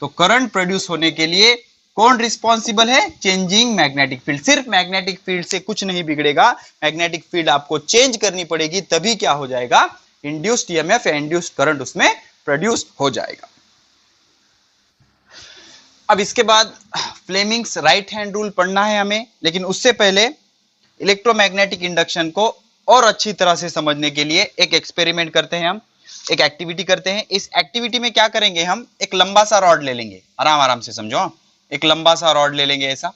तो करंट प्रोड्यूस होने के लिए कौन रिस्पॉन्सिबल है, चेंजिंग मैग्नेटिक फील्ड। सिर्फ मैग्नेटिक फील्ड से कुछ नहीं बिगड़ेगा, मैग्नेटिक फील्ड आपको चेंज करनी पड़ेगी, तभी क्या हो जाएगा, इंड्यूस्ड ईएमएफ या इंड्यूस्ड करंट उसमें प्रोड्यूस हो जाएगा। अब इसके बाद फ्लेमिंग्स राइट हैंड रूल पढ़ना है हमें, लेकिन उससे पहले इलेक्ट्रोमैग्नेटिक इंडक्शन को और अच्छी तरह से समझने के लिए एक एक्सपेरिमेंट करते हैं, हम एक एक्टिविटी करते हैं। इस एक्टिविटी में क्या करेंगे, हम एक लंबा सा रॉड ले लेंगे, आराम से समझो। एक लंबा सा रॉड ले लेंगे ऐसा,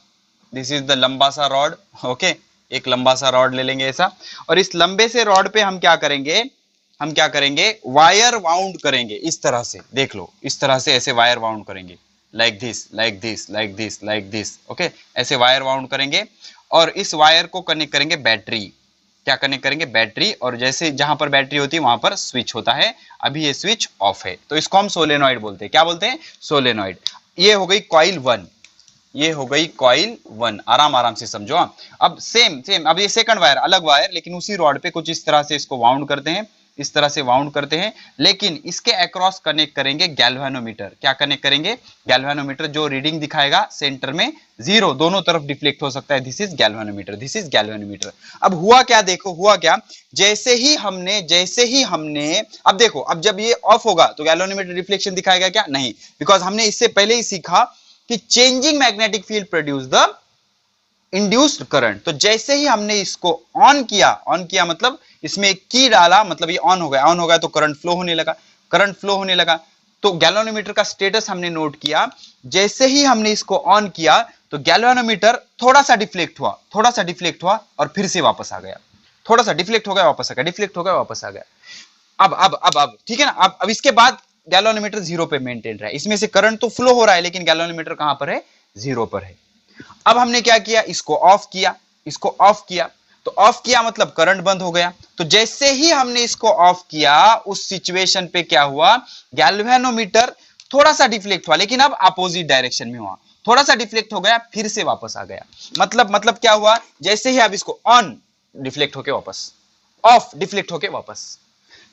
दिस इज द लंबा सा रॉड, ओके। एक लंबा सा रॉड ले लेंगे ऐसा, और इस लंबे से रॉड पे हम क्या करेंगे, वायर वाउंड करेंगे इस तरह से, देख लो, इस तरह से ऐसे वायर वाउंड करेंगे, like this, ओके। ऐसे वायर वाउंड करेंगे और इस वायर को कनेक्ट करेंगे बैटरी, क्या कनेक्ट करेंगे, बैटरी, और जैसे जहां पर बैटरी होती है वहां पर स्विच होता है। अभी ये स्विच ऑफ है तो इसको हम सोलेनॉइड बोलते हैं। क्या बोलते हैं, सोलेनॉइड। ये हो गई कॉइल 1, ये हो गई कॉइल 1, आराम आराम से समझो। अब सेम सेम, अब ये सेकंड वायर, अलग वायर, लेकिन उसी रॉड पे कुछ इस तरह से इसको वाउंड करते हैं, इस तरह से वाउंड करते हैं, लेकिन इसके अक्रॉस कनेक्ट करेंगे गैल्वेनोमीटर। क्या कनेक्ट करेंगे, गैल्वेनोमीटर, जो रीडिंग दिखाएगा सेंटर में 0, दोनों तरफ डिफ्लेक्ट हो सकता है। This is galvanometer, this is galvanometer. अब हुआ क्या, देखो हुआ क्या, जैसे ही हमने अब देखो, अब जब ये ऑफ होगा तो गैल्वेनोमीटर रिफ्लेक्शन दिखाएगा क्या, नहीं, बिकॉज हमने इससे पहले ही सीखा कि changing magnetic field produce the induced current. तो जैसे ही हमने इसको ऑन किया मतलब इसमें एक की डाला, मतलब ये ऑन हो गया तो करंट फ्लो होने लगा, तो गैल्वेनोमीटर का स्टेटस हमने नोट किया। जैसे ही हमने इसको ऑन किया तो गैल्वेनोमीटर थोड़ा सा डिफ्लेक्ट हुआ और फिर से वापस आ गया, थोड़ा सा डिफ्लेक्ट हो गया, वापस आ गया। अब ठीक है ना। अब इसके बाद गैल्वेनोमीटर 0 पे मेंटेन रहा है, इसमें से करंट तो फ्लो हो रहा है लेकिन गैल्वेनोमीटर कहां पर है, 0 पर है। अब हमने क्या किया, इसको ऑफ किया, तो ऑफ किया मतलब करंट बंद हो गया। तो जैसे ही हमने इसको ऑफ किया उस सिचुएशन पे क्या हुआ, गैल्वेनोमीटर थोड़ा सा डिफ्लेक्ट हुआ, लेकिन अब अपोजिट डायरेक्शन में हुआ, थोड़ा सा डिफ्लेक्ट हो गया, फिर से वापस आ गया। मतलब क्या हुआ, जैसे ही आप इसको ऑन, डिफ्लेक्ट होके वापस, ऑफ, डिफ्लेक्ट होके वापस।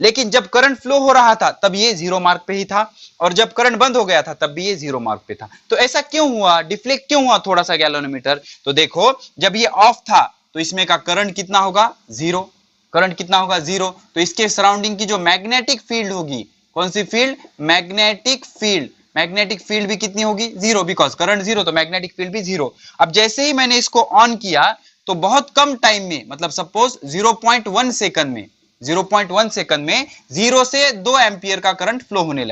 लेकिन जब करंट फ्लो हो रहा था तब ये 0 मार्क पे ही था, और जब करंट बंद हो गया था तब भी ये 0 मार्क पे था। तो ऐसा क्यों हुआ, डिफ्लेक्ट क्यों हुआ थोड़ा सा गैल्वेनोमीटर, तो देखो जब ये ऑफ था तो इसमें का करंट कितना होगा, 0, करंट कितना होगा, 0। तो इसके सराउंडिंग की जो मैग्नेटिक फील्ड होगी, कौन सी फील्ड, मैग्नेटिक फील्ड भी कितनी होगी, 0, बिकॉज करंट 0 तो मैग्नेटिक फील्ड भी 0। अब जैसे ही मैंने इसको ऑन किया तो बहुत कम टाइम में, मतलब सपोज 0.1 सेकंड में 0 से 2 एम्पियर का करंट फ्लो होने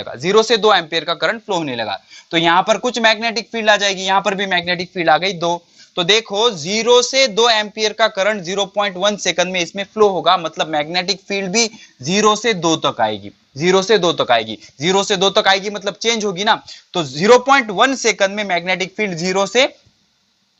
लगा, तो यहां पर कुछ मैग्नेटिक फील्ड आ जाएगी, यहां पर भी मैग्नेटिक फील्ड आ गई 2। तो देखो 0 से 2 एम्पियर का करंट 0.1 सेकंड में इसमें फ्लो होगा, मतलब मैग्नेटिक फील्ड भी 0 से 2 तक आएगी, 0 से 2 तक आएगी मतलब चेंज होगी ना। तो 0.1 सेकंड में मैग्नेटिक फील्ड 0 से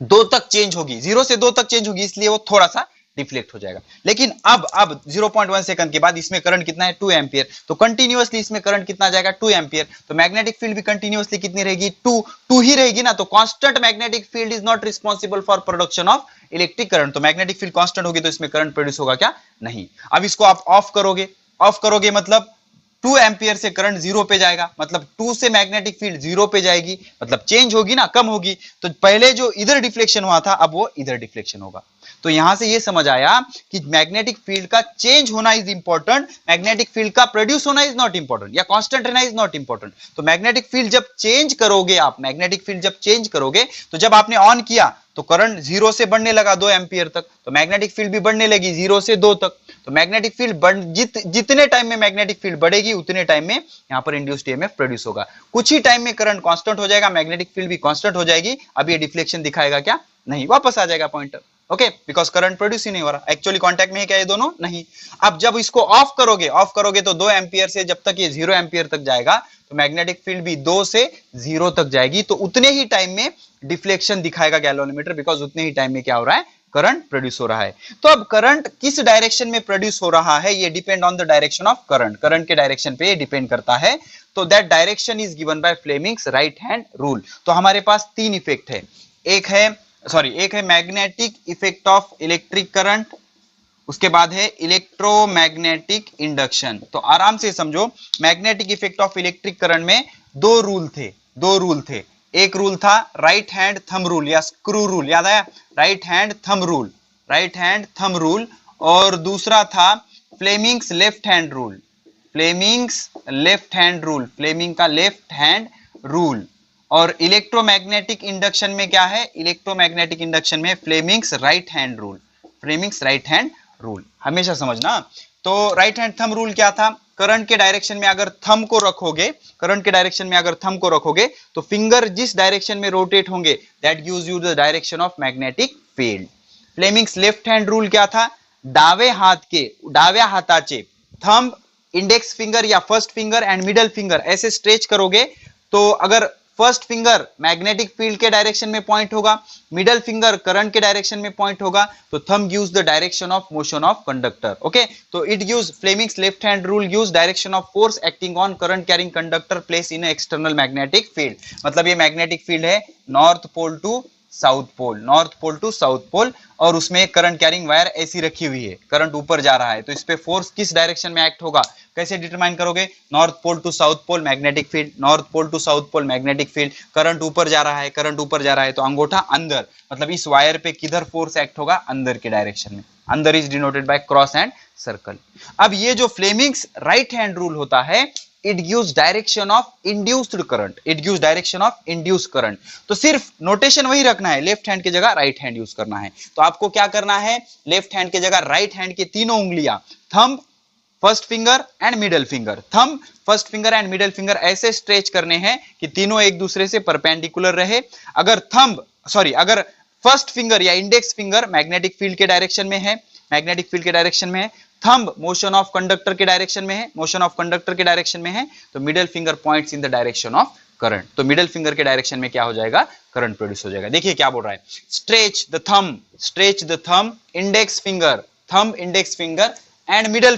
2 तक चेंज होगी, इसलिए वो थोड़ा सा डिफ्लेक्ट हो जाएगा। लेकिन अब 0.1 सेकंड के बाद इसमें करंट कितना है, 2 एम्पियर, तो कंटिन्यूअसली इसमें करंट कितना जाएगा, 2 एम्पियर। तो मैग्नेटिक फील्ड भी कंटिन्यूअसली कितनी रहेगी, 2 ही रहेगी ना। तो constant magnetic field is not responsible for production of electric current. तो मैग्नेटिक फील्ड कांस्टेंट होगी तो इसमें करंट प्रोड्यूस होगा क्या, नहीं। अब इसको आप ऑफ करोगे मतलब 2 एम्पियर से करंट 0 पे जाएगा, मतलब 2 से मैग्नेटिक फील्ड 0 पे जाएगी, मतलब चेंज होगी ना, कम होगी। तो पहले जो इधर डिफ्लेक्शन हुआ था अब वो इधर डिफ्लेक्शन होगा। तो यहां से ये समझ आया कि मैग्नेटिक फील्ड का चेंज होना इज इंपॉर्टेंट, मैग्नेटिक फील्ड का प्रोड्यूस होना इज नॉट इंपॉर्टेंट, या कांस्टेंट रहना इज नॉट इंपॉर्टेंट। तो मैग्नेटिक फील्ड जब चेंज करोगे तो जब आपने ऑन किया तो करंट 0 से बढ़ने लगा 2 एम्पियर तक, तो मैग्नेटिक फील्ड भी बढ़ने लगी 0 से 2 तक। तो मैग्नेटिक फील्ड जितने टाइम में मैग्नेटिक फील्ड बढ़ेगी उतने टाइम में यहां पर इंड्यूस्ड ईएमएफ प्रोड्यूस होगा। कुछ ही टाइम में करंट कांस्टेंट हो जाएगा, मैग्नेटिक फील्ड भी कांस्टेंट हो जाएगी। अब ये डिफ्लेक्शन दिखाएगा क्या, नहीं, वापस आ जाएगा pointer, okay, because current produce ही नहीं हो रहा, एक्चुअली कांटेक्ट में है क्या ये दोनों, नहीं। अब जब इसको ऑफ करोगे तो 2 एम्पियर से जब तक ये 0 एम्पियर तक जाएगा तो मैग्नेटिक फील्ड भी 2 से 0 तक जाएगी। तो उतने ही टाइम में डिफ्लेक्शन दिखाएगा गैल्वेनोमीटर, बिकॉज उतने ही टाइम में क्या हो रहा है, करंट प्रोड्यूस हो रहा है। तो अब करंट किस डायरेक्शन में प्रोड्यूस हो रहा है, ये depend on the direction of current के डायरेक्शन पे ये डिपेंड करता है। तो that direction is given by Fleming's right hand rule. तो हमारे पास 3 इफेक्ट है, एक है magnetic effect of electric current, उसके बाद है इलेक्ट्रोमैग्नेटिक इंडक्शन। तो आराम से समझो, magnetic effect of electric current में 2 रूल थे। एक रूल था राइट हैंड थंब रूल या स्क्रू रूल, याद आया, राइट हैंड थंब रूल, और दूसरा था फ्लेमिंग्स लेफ्ट हैंड रूल। और इलेक्ट्रोमैग्नेटिक इंडक्शन में क्या है, इलेक्ट्रोमैग्नेटिक इंडक्शन में फ्लेमिंग्स राइट हैंड रूल, हमेशा समझना। तो राइट हैंड थंब रूल क्या था, करंट के डायरेक्शन में अगर थंब को रखोगे तो फिंगर जिस डायरेक्शन में रोटेट होंगे that gives you the direction of magnetic field. Fleming's left hand rule क्या था, डाव्या हाताचे थंब, इंडेक्स फिंगर या first finger and middle finger ऐसे स्ट्रेच करोगे तो अगर फर्स्ट फिंगर मैग्नेटिक फील्ड के डायरेक्शन में पॉइंट होगा, मिडल फिंगर करंट के डायरेक्शन में पॉइंट होगा, तो thumb gives the direction of motion of conductor. Okay, तो it gives Fleming's left hand rule gives direction of force acting on current carrying conductor place in external magnetic field. मतलब ये magnetic field है north pole to south pole, north pole to south pole, और उसमें एक current carrying wire ऐसी रखी हुई है, करंट ऊपर जा रहा है, तो इस पे फोर्स किस डायरेक्शन में एक्ट होगा कैसे डिटरमाइन करोगे? North pole to south pole magnetic field, north pole to south pole magnetic field, current ऊपर जा रहा है, करंट ऊपर जा रहा है, तो अंगूठा अंदर, मतलब इस वायर पे किधर फोर्स एक्ट होगा? अंदर के डायरेक्शन में। अंदर is denoted by cross and circle. अब ये जो फ्लेमिंग्स राइट हैंड रूल होता है, it gives direction of induced current, it gives direction of induced current. तो सिर्फ नोटेशन वही रखना है, लेफ्ट हैंड की जगह राइट हैंड यूज करना है। तो आपको क्या करना है? लेफ्ट हैंड की जगह राइट हैंड की तीनों उंगलियां, thumb, first finger and middle finger, thumb, first finger and middle finger ऐसे स्ट्रेच करने हैं कि तीनों एक दूसरे से परपेंडिकुलर रहे। अगर फर्स्ट फिंगर या इंडेक्स फिंगर मैग्नेटिक फील्ड के डायरेक्शन में है, मैग्नेटिक फील्ड के डायरेक्शन में है, थंब मोशन ऑफ कंडक्टर के डायरेक्शन में है, मोशन ऑफ कंडक्टर के डायरेक्शन में है, तो middle finger points in the direction of current. तो मिडल फिंगर के डायरेक्शन में क्या हो जाएगा? करंट प्रोड्यूस हो जाएगा। देखिए क्या बोल रहा है, stretch the thumb, index finger and middle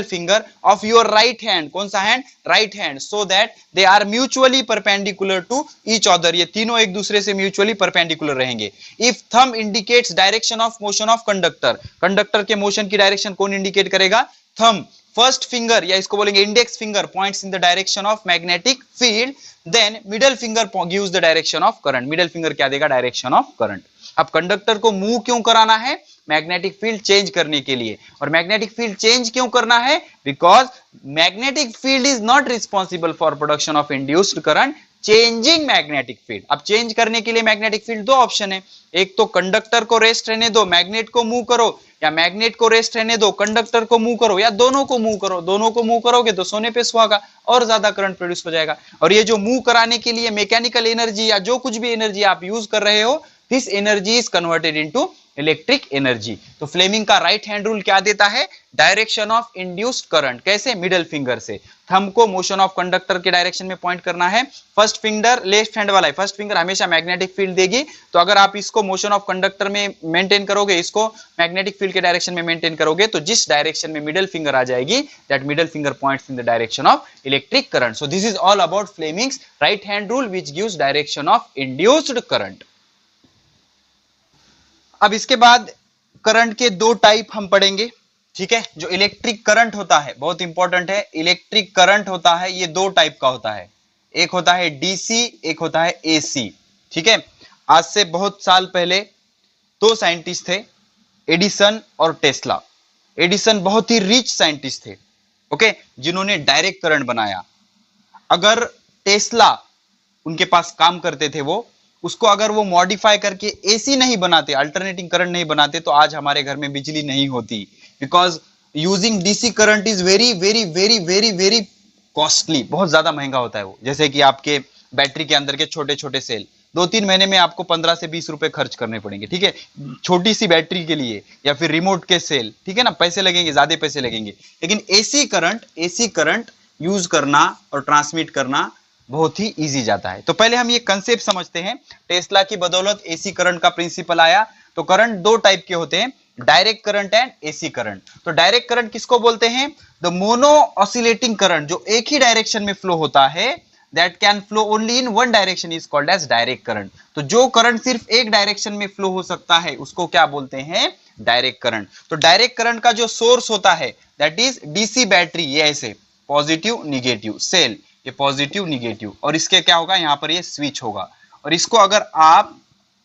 finger of your right hand, कौन सा hand? Right hand, so that they are mutually perpendicular to each other, ये तीनों एक दूसरे से म्यूचुअली परपेंडिकुलर रहेंगे। If thumb indicates direction of motion of conductor के motion की डायरेक्शन कौन इंडिकेट करेगा? थंब। फर्स्ट फिंगर या इसको बोलेंगे index finger points in the direction of magnetic field, then middle finger gives the direction of current, middle finger क्या देगा? Direction of current. अब कंडक्टर को मूव क्यों कराना है? मैग्नेटिक फील्ड चेंज करने के लिए। और मैग्नेटिक फील्ड चेंज क्यों करना है? Because magnetic field is not responsible for production of induced current, changing magnetic field. अब चेंज करने के लिए मैग्नेटिक फील्ड दो ऑप्शन है, एक तो कंडक्टर को रेस्ट रहने दो, मैग्नेट को मूव करो, या मैग्नेट को रेस्ट रहने दो, कंडक्टर को मूव करो, या दोनों को मूव करो। दोनों को मूव करोगे तो सोने पे सुहागा, और ज्यादा करंट प्रोड्यूस हो जाएगा। और ये जो मूव कराने के लिए मैकेनिकल एनर्जी या जो कुछ भी एनर्जी आप यूज कर रहे हो, this energy is converted into electric energy. तो फ्लेमिंग का राइट हैंड रूल क्या देता है? Direction of induced current. कैसे? मिडल फिंगर से। थंब को मोशन ऑफ कंडक्टर के डायरेक्शन में पॉइंट करना है। फर्स्ट फिंगर लेफ्ट हैंड वाला है, फर्स्ट फिंगर हमेशा मैग्नेटिक फील्ड देगी, तो अगर आप इसको मोशन ऑफ कंडक्टर में मेंटेन करोगे, इसको मैग्नेटिक फील्ड के डायरेक्शन में मेंटेन करोगे, तो जिस डायरेक्शन में मिडल फिंगर आ जाएगी, that middle finger points in the direction of electric current. So this is all about Fleming's right hand rule which gives direction of induced current. अब इसके बाद करंट के दो टाइप हम पढ़ेंगे, ठीक है? जो इलेक्ट्रिक करंट होता है, बहुत इंपॉर्टेंट है, इलेक्ट्रिक करंट होता है, ये दो टाइप का होता है, एक होता है डीसी, एक होता है एसी, ठीक है? आज से बहुत साल पहले दो साइंटिस्ट थे, एडिसन और टेस्ला। एडिसन बहुत ही रिच साइंटिस्ट थे, ओके, जिन्होंने डायरेक्ट करंट बनाया। अगर टेस्ला उनके पास काम करते थे, वो उसको अगर वो मॉडिफाई करके एसी नहीं बनाते, अल्टरनेटिंग करंट नहीं बनाते, तो आज हमारे घर में बिजली नहीं होती। Because using DC current is very very very very very costly, बहुत ज्यादा महंगा होता है वो। जैसे कि आपके बैटरी के अंदर के छोटे छोटे सेल 2-3 महीने में आपको 15 से 20 रुपए खर्च करने पड़ेंगे, ठीक है, छोटी सी बैटरी के लिए, या फिर रिमोट के सेल, ठीक है ना, पैसे लगेंगे, ज्यादा पैसे लगेंगे। लेकिन एसी करंट यूज करना और ट्रांसमिट करना बहुत ही इजी जाता है। तो पहले हम ये कंसेप्ट समझते हैं। टेस्ला की बदौलत एसी करंट का प्रिंसिपल आया। तो करंट दो टाइप के होते हैं, direct current and AC current. तो डायरेक्ट करंट किसको बोलते हैं? द मोनो ऑसिलेटिंग करंट, जो एक ही डायरेक्शन में फ्लो होता है, that can flow only in one direction, is called as direct current. तो जो करंट सिर्फ एक डायरेक्शन में फ्लो हो सकता है, उसको क्या बोलते हैं? Direct current. तो डायरेक्ट करंट का जो सोर्स होता है, दैट इज डीसी बैटरी, ये ऐसे पॉजिटिव निगेटिव सेल, ये पॉजिटिव निगेटिव, और इसके क्या होगा? यहाँ पर ये स्विच होगा, और इसको अगर आप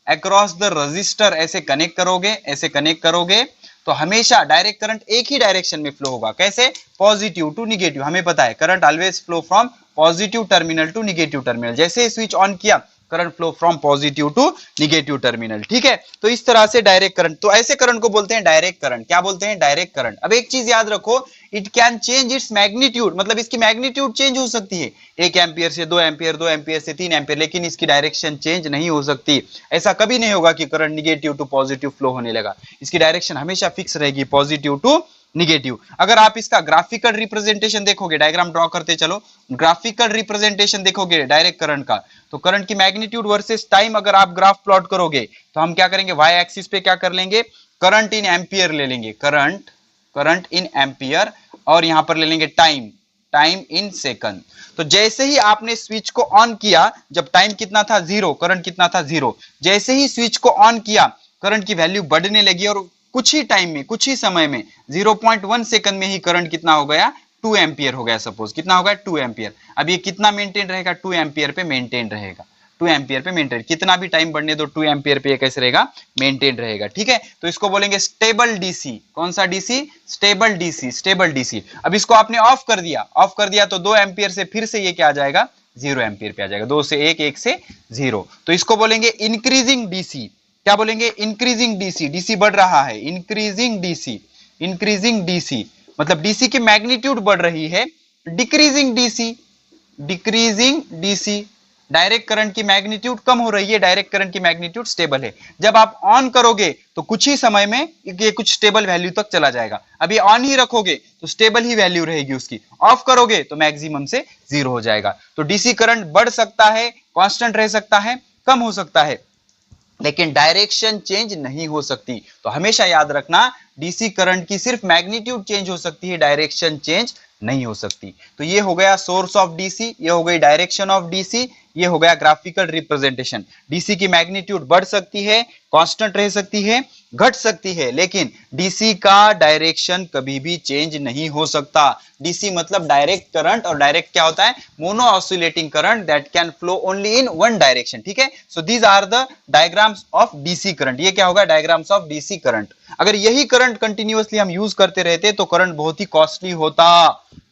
अक्रॉस द रजिस्टर ऐसे कनेक्ट करोगे, तो हमेशा डायरेक्ट करंट एक ही डायरेक्शन में फ्लो होगा। कैसे? Positive to negative. हमें पता है current always flow from positive terminal to negative terminal. जैसे स्विच ऑन किया, current flow from positive to negative terminal, ठीक है? तो इस तरह से डायरेक्ट करंट, तो ऐसे करंट को बोलते हैं डायरेक्ट करंट। क्या बोलते हैं? Direct current. अब एक चीज याद रखो, it can change its magnitude, मतलब इसकी मैग्नीट्यूड चेंज हो सकती है, 1 एम्पियर से 2 एम्पियर, 2 एम्पियर से 3 एम्पियर, लेकिन इसकी डायरेक्शन चेंज नहीं हो सकती। ऐसा कभी नहीं होगा कि current negative to positive flow होने लगा। इसकी डायरेक्शन हमेशा फिक्स रहेगी, पॉजिटिव टू निगेटिव। अगर आप इसका ग्राफिकल रिप्रेजेंटेशन देखोगे, डायग्राम ड्रॉ करते चलो, ग्राफिकल रिप्रेजेंटेशन देखोगे डायरेक्ट करंट का, तो करंट की मैग्नीट्यूड वर्सेस टाइम अगर आप ग्राफ प्लॉट करोगे तो हम क्या करेंगे, वाई एक्सिस पे क्या कर लेंगे, करंट इन एम्पियर ले लेंगे, करंट इन एम्पियर, और यहां पर ले लेंगे टाइम इन सेकंड। तो जैसे ही आपने स्विच को ऑन किया, जब टाइम कितना था 0, करंट कितना था 0, जैसे ही स्विच को ऑन किया करंट की वैल्यू बढ़ने लगी और कुछ ही टाइम में, कुछ ही समय में 0.1 सेकंड में ही करंट कितना हो गया, 2 एम्पियर हो गया। सपोज कितना हो गया, 2 एम्पियर। अब ये कितना मेंटेन रहेगा, 2 एम्पियर पे मेंटेन रहेगा, 2 एम्पियर पे मेंटेन, कितना भी टाइम बढ़ने दो 2 एम्पियर पे कैसे रहेगा, मेंटेन रहेगा। ठीक है, तो इसको बोलेंगे स्टेबल डीसी। कौन सा DC, stable DC, stable DC. अब इसको आपने ऑफ कर दिया तो 2 एम्पियर से फिर से ये क्या आ जाएगा, 0 एम्पियर पे आ जाएगा, 2 से 1, 1 से 0। तो इसको बोलेंगे इंक्रीजिंग डीसी। क्या बोलेंगे, इंक्रीजिंग डीसी, डीसी बढ़ रहा है, इंक्रीजिंग डीसी, इंक्रीजिंग डीसी मतलब डीसी की मैग्नीट्यूड बढ़ रही है, decreasing DC, decreasing DC direct current की मैग्नीट्यूड कम हो रही है, डायरेक्ट करंट की मैग्नीट्यूड स्टेबल है। जब आप ऑन करोगे तो कुछ ही समय में ये कुछ स्टेबल वैल्यू तक चला जाएगा, अभी ऑन ही रखोगे तो स्टेबल ही वैल्यू रहेगी उसकी, ऑफ करोगे तो मैक्सिमम से 0 हो जाएगा। तो डीसी करंट बढ़ सकता है, कांस्टेंट रह सकता है, कम हो सकता है, लेकिन डायरेक्शन चेंज नहीं हो सकती। तो हमेशा याद रखना, डीसी करंट की सिर्फ मैग्नीट्यूड चेंज हो सकती है, डायरेक्शन चेंज नहीं हो सकती। तो ये हो गया सोर्स ऑफ डीसी, ये हो गई डायरेक्शन ऑफ डीसी, ये हो गया ग्राफिकल रिप्रेजेंटेशन। डीसी की मैग्नीट्यूड बढ़ सकती है, कांस्टेंट रह सकती है, घट सकती है, लेकिन डीसी का डायरेक्शन कभी भी चेंज नहीं हो सकता। डीसी मतलब डायरेक्ट करंट, और डायरेक्ट क्या होता है, mono oscillating current that can flow only in one direction. ठीक है, so these are the diagrams of DC current. ये क्या होगा, डायग्राम्स ऑफ डीसी करंट। अगर यही करंट कंटिन्यूअसली हम यूज करते रहते तो करंट बहुत ही कॉस्टली होता।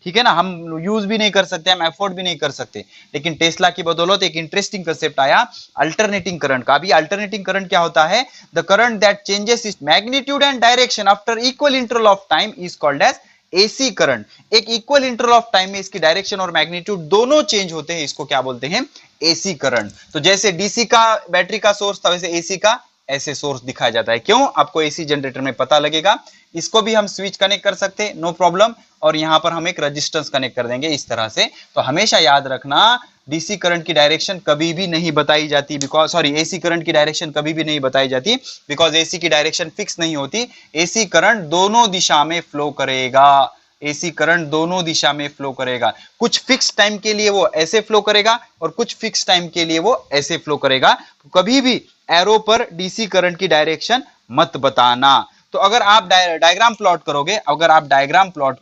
ठीक है ना, हम यूज भी नहीं कर सकते, हम एफोर्ड भी नहीं कर सकते, लेकिन टेस्ला की बदौलत एक इंटरेस्टिंग कंसेप्ट आया अल्टरनेटिंग करंट का। अभी अल्टरनेटिंग करंट क्या होता है, the current that changes its magnitude and direction after equal interval of time is called as AC current. एक इक्वल इंटरवल ऑफ टाइम में इसकी डायरेक्शन और मैग्नीट्यूड दोनों चेंज होते हैं, इसको क्या बोलते हैं, एसी करंट। तो जैसे डीसी का बैटरी का सोर्स था, वैसे एसी का ऐसे सोर्स दिखाया जाता है। क्यों, आपको एसी जनरेटर में पता लगेगा। इसको भी हम स्विच कनेक्ट कर सकते हैं, नो प्रॉब्लम, और यहां पर हम एक रेजिस्टेंस कनेक्ट कर देंगे इस तरह से। तो हमेशा याद रखना, डीसी करंट की डायरेक्शन कभी भी नहीं बताई जाती, बिकॉज सॉरी एसी करंट की डायरेक्शन कभी भी नहीं बताई जाती, बिकॉज एसी की डायरेक्शन फिक्स नहीं होती। एसी करंट दोनों दिशा में फ्लो करेगा, एसी करंट दोनों दिशा में फ्लो करेगा। कुछ फिक्स टाइम के लिए वो ऐसे फ्लो करेगा और कुछ फिक्स टाइम के लिए वो ऐसे फ्लो करेगा। तो कभी भी एरो पर डीसी करंट की डायरेक्शन मत बताना। तो अगर आप डायग्राम प्लॉट करोगे, अगर आप डायग्राम प्लॉट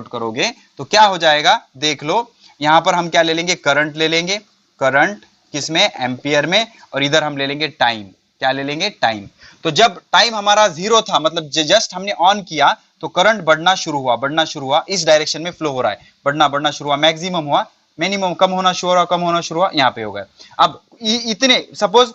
करोगे तो क्या हो जाएगा, देख लो। यहां पर हम क्या ले लेंगे, करंट ले लेंगे, करंट किसमें, एम्पियर में, और इधर हम ले लेंगे टाइम। क्या ले लेंगे, टाइम। तो जब टाइम हमारा 0 था, मतलब जस्ट हमने ऑन किया तो करंट बढ़ना शुरू हुआ, इस डायरेक्शन में फ्लो हो रहा है, बढ़ना शुरू हुआ, मैक्सिमम हुआ, मिनिमम कम होना शुरू हुआ, यहाँ पे हो गया। अब इतने सपोज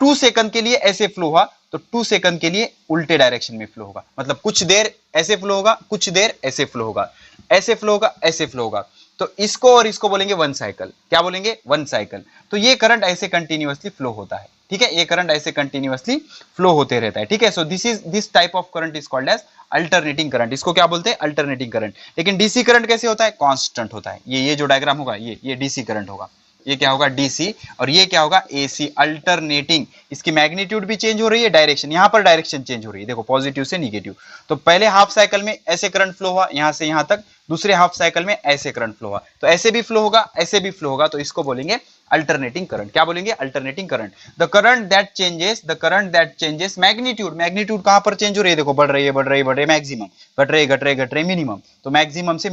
2 सेकंड के लिए ऐसे फ्लो हुआ, तो 2 सेकंड के लिए उल्टे डायरेक्शन में फ्लो होगा, मतलब कुछ देर ऐसे फ्लो होगा, कुछ देर ऐसे फ्लो होगा, ऐसे फ्लो होगा, ऐसे फ्लो होगा। तो इसको और इसको बोलेंगे 1 साइकिल। क्या बोलेंगे, 1 साइकिल। तो ये करंट ऐसे कंटिन्यूअसली फ्लो होता है। ठीक है, ये करंट ऐसे कंटिन्यूअसली फ्लो होते रहता है। ठीक है, so this type of current is called as alternating current. इसको क्या बोलते हैं, अल्टरनेटिंग करंट। लेकिन डीसी करंट कैसे होता है, कांस्टेंट होता है। ये जो डायग्राम होगा, ये डीसी करंट होगा, ये क्या होगा, डीसी, और ये क्या होगा, एसी, अल्टरनेटिंग। इसकी मैग्नीट्यूड भी चेंज हो रही है, डायरेक्शन, यहां पर डायरेक्शन चेंज हो रही है, देखो पॉजिटिव से निगेटिव। तो पहले हाफ साइकिल में ऐसे करंट फ्लो हुआ यहां से यहां तक, दूसरे हाफ साइकिल में ऐसे करंट फ्लो हुआ, तो ऐसे भी फ्लो होगा, ऐसे भी फ्लो होगा, तो इसको बोलेंगे अल्टरनेटिंग करंट। क्या बोलेंगे, alternating current. The current that changes magnitude कहां पर चेंज हो रही है, देखो बढ़ रही है, मैक्सिमम, घट रही मिनिमम, तो मैक्सिमम से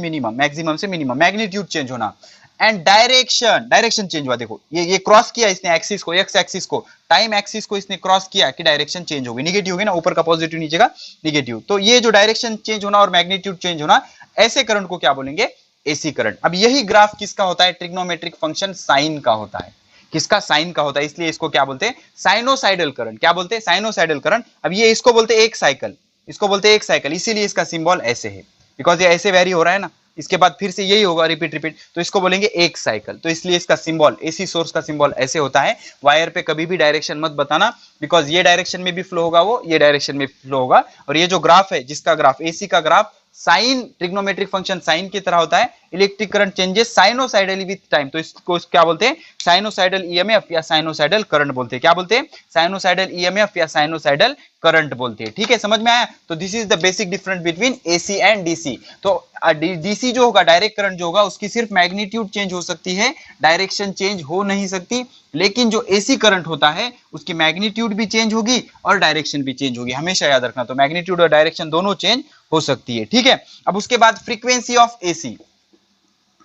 मिनिमम, मैग्नीट्यूड चेंज होना। एंड डायरेक्शन चेंज हुआ, देखो ये क्रॉस किया इसने एक्सिस को, एक्स एक्सिस को, टाइम एक्सिस को इसने क्रॉस किया कि डायरेक्शन चेंज होगी, निगेटिव होगी ना, ऊपर का पॉजिटिव, नीचे का निगेटिव। तो ये जो डायरेक्शन चेंज होना और मैग्नीट्यूड चेंज होना, ऐसे करंट को क्या बोलेंगे, एसी करंट। अब यही ग्राफ किसका होता है, ट्रिग्नोमेट्रिक फंक्शन साइन का होता है। किसका, साइन का होता है, इसलिए इसको क्या बोलते हैं, साइनोसाइडल करंट। क्या बोलते हैं, साइनोसाइडल करंट। अब ये इसको बोलते हैं एक साइकिल, इसीलिए इसका सिंबल ऐसे है, बिकॉज ये ऐसे वेरी हो रहा है ना, इसके बाद फिर से यही होगा, रिपीट रिपीट, तो इसको बोलेंगे एक साइकिल। तो इसलिए इसका सिंबल, एसी सोर्स का सिंबल ऐसे होता है। वायर पे कभी भी डायरेक्शन मत बताना, बिकॉज ये डायरेक्शन में भी फ्लो होगा, वो ये डायरेक्शन में फ्लो होगा। और ये जो ग्राफ है, जिसका ग्राफ, एसी का graph sine, trigonometric function sine की तरह होता है। Electric current changes sinusoidally with time, तो इसको क्या बोलते हैं, साइनोसाइडल ईएमएफ या साइनोसाइडल करंट बोलते हैं। क्या बोलते हैं, साइनोसाइडल ईएमएफ या साइनोसाइडल करंट बोलते हैं। ठीक है, समझ में आया? तो this is the basic difference between AC and DC. तो डीसी जो होगा, डायरेक्ट करंट जो होगा, उसकी सिर्फ मैग्नीट्यूड चेंज हो सकती है, डायरेक्शन चेंज हो नहीं सकती। लेकिन जो एसी करंट होता है, उसकी मैग्नीट्यूड भी चेंज होगी और डायरेक्शन भी चेंज होगी, हमेशा याद रखना। तो मैग्नीट्यूड और डायरेक्शन दोनों चेंज हो सकती है। ठीक है, अब उसके बाद फ्रीक्वेंसी ऑफ एसी,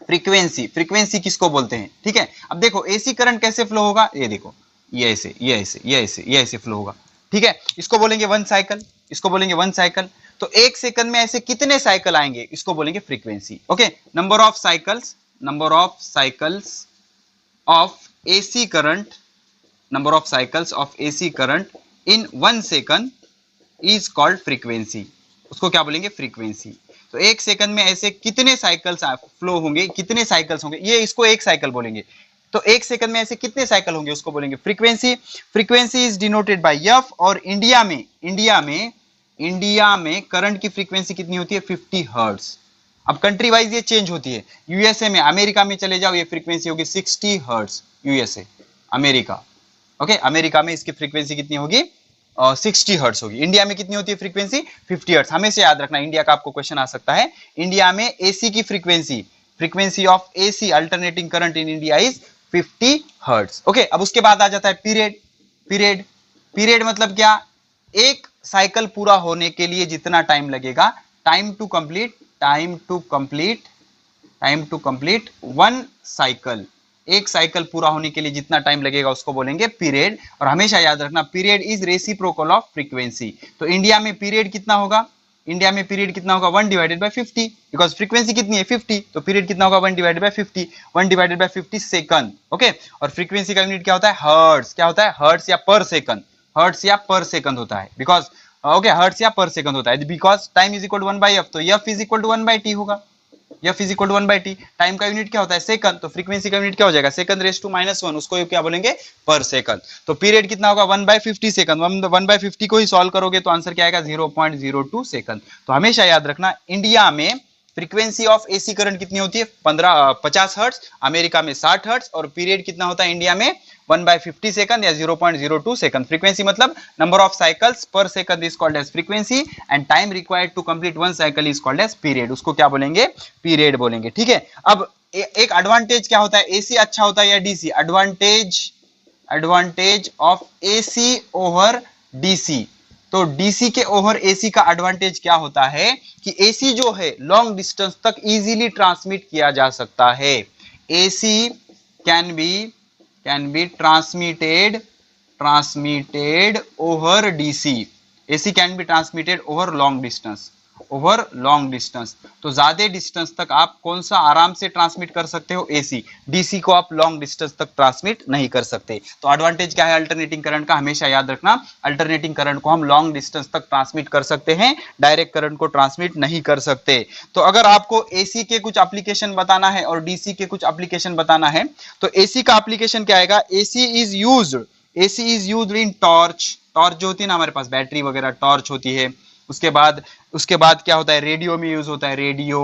फ्रीक्वेंसी किसको बोलते हैं? ठीक है, अब देखो एसी करंट कैसे फ्लो होगा, ये देखो, ये ऐसे, ये ऐसे, ये ऐसे, ये ऐसे फ्लो होगा। ठीक है, इसको बोलेंगे वन साइकिल, इसको बोलेंगे वन साइकिल। तो एक सेकंड में ऐसे कितने साइकिल आएंगे, इसको बोलेंगे frequency. Okay, number of cycles, number of cycles of AC current, number of cycles of AC current in 1 second is called frequency. उसको क्या बोलेंगे, फ्रीक्वेंसी। तो एक सेकंड में ऐसे कितने साइकिल्स फ्लो होंगे, कितने साइकिल्स होंगे, ये इसको एक साइकिल बोलेंगे। तो एक सेकंड में ऐसे कितने साइकिल होंगे, उसको बोलेंगे frequency. Frequency is denoted by F. और इंडिया में करंट की फ्रीक्वेंसी कितनी होती है, 50 हर्ट्ज। अब कंट्री वाइज ये चेंज होती है। यूएसए में, अमेरिका में चले जाओ, ये फ्रीक्वेंसी होगी 60 hertz. USA, America, okay, America में इसकी फ्रीक्वेंसी कितनी होगी, 60 हर्ट्ज होगी। इंडिया में कितनी होती है फ्रीक्वेंसी, 50 हर्ट्ज। हमेशा याद रखना, इंडिया का आपको क्वेश्चन आ सकता है। इंडिया में एसी की frequency, frequency of AC alternating current in India is 50 hertz. Okay, अब उसके बाद आ जाता है पीरियड। पीरियड मतलब क्या, एक साइकिल पूरा होने के लिए जितना टाइम लगेगा, time to complete one cycle, एक साइकिल पूरा होने के लिए जितना टाइम लगेगा उसको बोलेंगे पीरियड। और हमेशा याद रखना, period is reciprocal of frequency. तो इंडिया में पीरियड कितना होगा, इंडिया में पीरियड कितना होगा, 1 डिवाइडेड बाय 50, बिकॉज फ्रीक्वेंसी कितनी है 50, तो पीरियड कितना होगा 1 divided by 50, 1 divided by 50 second. Okay, और फ्रीक्वेंसी का यूनिट क्या होता है, हर्ट्ज। क्या होता है, हर्ट्ज या पर सेकंड, हर्ट्ज या पर सेकंड होता है, बिकॉज ओके, हर्ट्ज या पर सेकंड होता है, because time is equal to 1 by F, तो F is equal to 1 by T होगा। F is equal to 1 by T. Time का यूनिट क्या होता है, सेकंड, तो फ्रीक्वेंसी का यूनिट क्या हो जाएगा, सेकंड रेज टू -1, उसको क्या बोलेंगे, पर सेकंड। तो पीरियड कितना होगा, 1 बाय 50 सेकंड। 1 बाय 50 को ही सॉल्व करोगे तो आंसर क्या आएगा, 0.02 सेकंड। तो हमेशा याद रखना, इंडिया में फ्रीक्वेंसी ऑफ एसी करंट कितनी होती है, 50 हर्ट्ज, अमेरिका में 60 हर्ट्ज, और पीरियड कितना होता है इंडिया में 1 बाय 50 सेकंड या 0.02 सेकंड। फ्रीक्वेंसी मतलब number of cycles per second is called as frequency, and time required to complete one cycle is called as period. उसको क्या बोलेंगे, पीरियड बोलेंगे। ठीक है, अब एक एडवांटेज क्या होता है, एसी अच्छा होता है या DC, advantage of AC over DC. तो डीसी के ओवर एसी का एडवांटेज क्या होता है कि एसी जो है लॉन्ग डिस्टेंस तक इजीली ट्रांसमिट किया जा सकता है। AC can be transmitted over DC. AC can be transmitted over long distance. तो ज्यादा डिस्टेंस तक आप कौन सा आराम से ट्रांसमिट कर सकते हो, एसी। डीसी को आप लॉन्ग डिस्टेंस तक ट्रांसमिट नहीं कर सकते। तो एडवांटेज क्या है अल्टरनेटिंग करंट का, हमेशा याद रखना, अल्टरनेटिंग करंट को हम लॉन्ग डिस्टेंस तक ट्रांसमिट कर सकते हैं, डायरेक्ट करंट को ट्रांसमिट नहीं कर सकते। तो अगर आपको एसी के कुछ एप्लीकेशन बताना है और डीसी के कुछ एप्लीकेशन बताना है, तो एसी का एप्लीकेशन क्या आएगा, AC is used in torch जो होती है ना हमारे पास, बैटरी वगैरह टॉर्च होती है। उसके बाद क्या होता है, रेडियो में यूज होता है, रेडियो।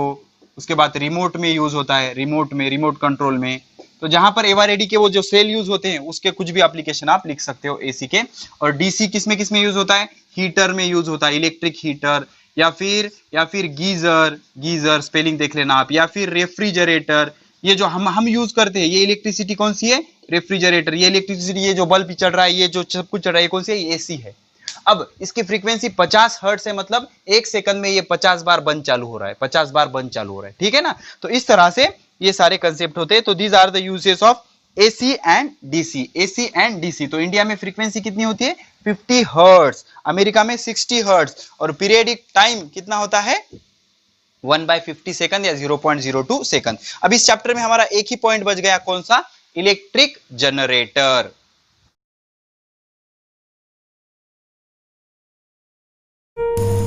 उसके बाद रिमोट में यूज होता है, रिमोट कंट्रोल में। तो जहां पर एवारेडी के वो जो सेल यूज होते हैं, उसके कुछ भी एप्लीकेशन आप लिख सकते हो एसी के। और डीसी किसमें यूज होता है, हीटर में यूज होता है, इलेक्ट्रिक हीटर, या फिर गीजर स्पेलिंग देख लेना आप, या फिर रेफ्रिजरेटर। ये जो हम यूज करते हैं, ये इलेक्ट्रिसिटी कौन सी है, रेफ्रिजरेटर। ये इलेक्ट्रिसिटी, ये जो बल्ब चल रहा है, ये जो सब कुछ चल रहा है, ये कौन सी है, एसी है। अब इसकी फ्रीक्वेंसी 50 हर्ट्ज है, मतलब एक सेकंड में ये 50 बार बंद चालू हो रहा है, ठीक है ना। तो इस तरह से ये सारे कंसेप्ट होते हैं। तो these are the uses of AC and DC. तो इंडिया में फ्रीक्वेंसी कितनी होती है, 50 हर्ट्ज, अमेरिका में 60 हर्ट्ज, और पीरियडिक टाइम कितना होता है, 1 बाय 50 सेकंड या 0.02 सेकंड। अब इस चैप्टर में हमारा एक ही पॉइंट बच गया, कौन सा, electric generator.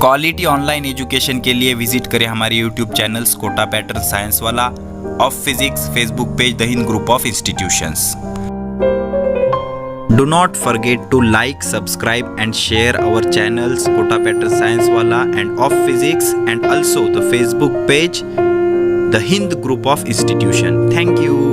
Quality online education के लिए विजिट करें हमारे YouTube channels Kota pattern science वाला, of physics, Facebook page the Hind group of institutions. Do not forget to like, subscribe and share our channels Kota Pattern Science Wala and of Physics, and also the Facebook page The Hind Group of Institution. Thank you.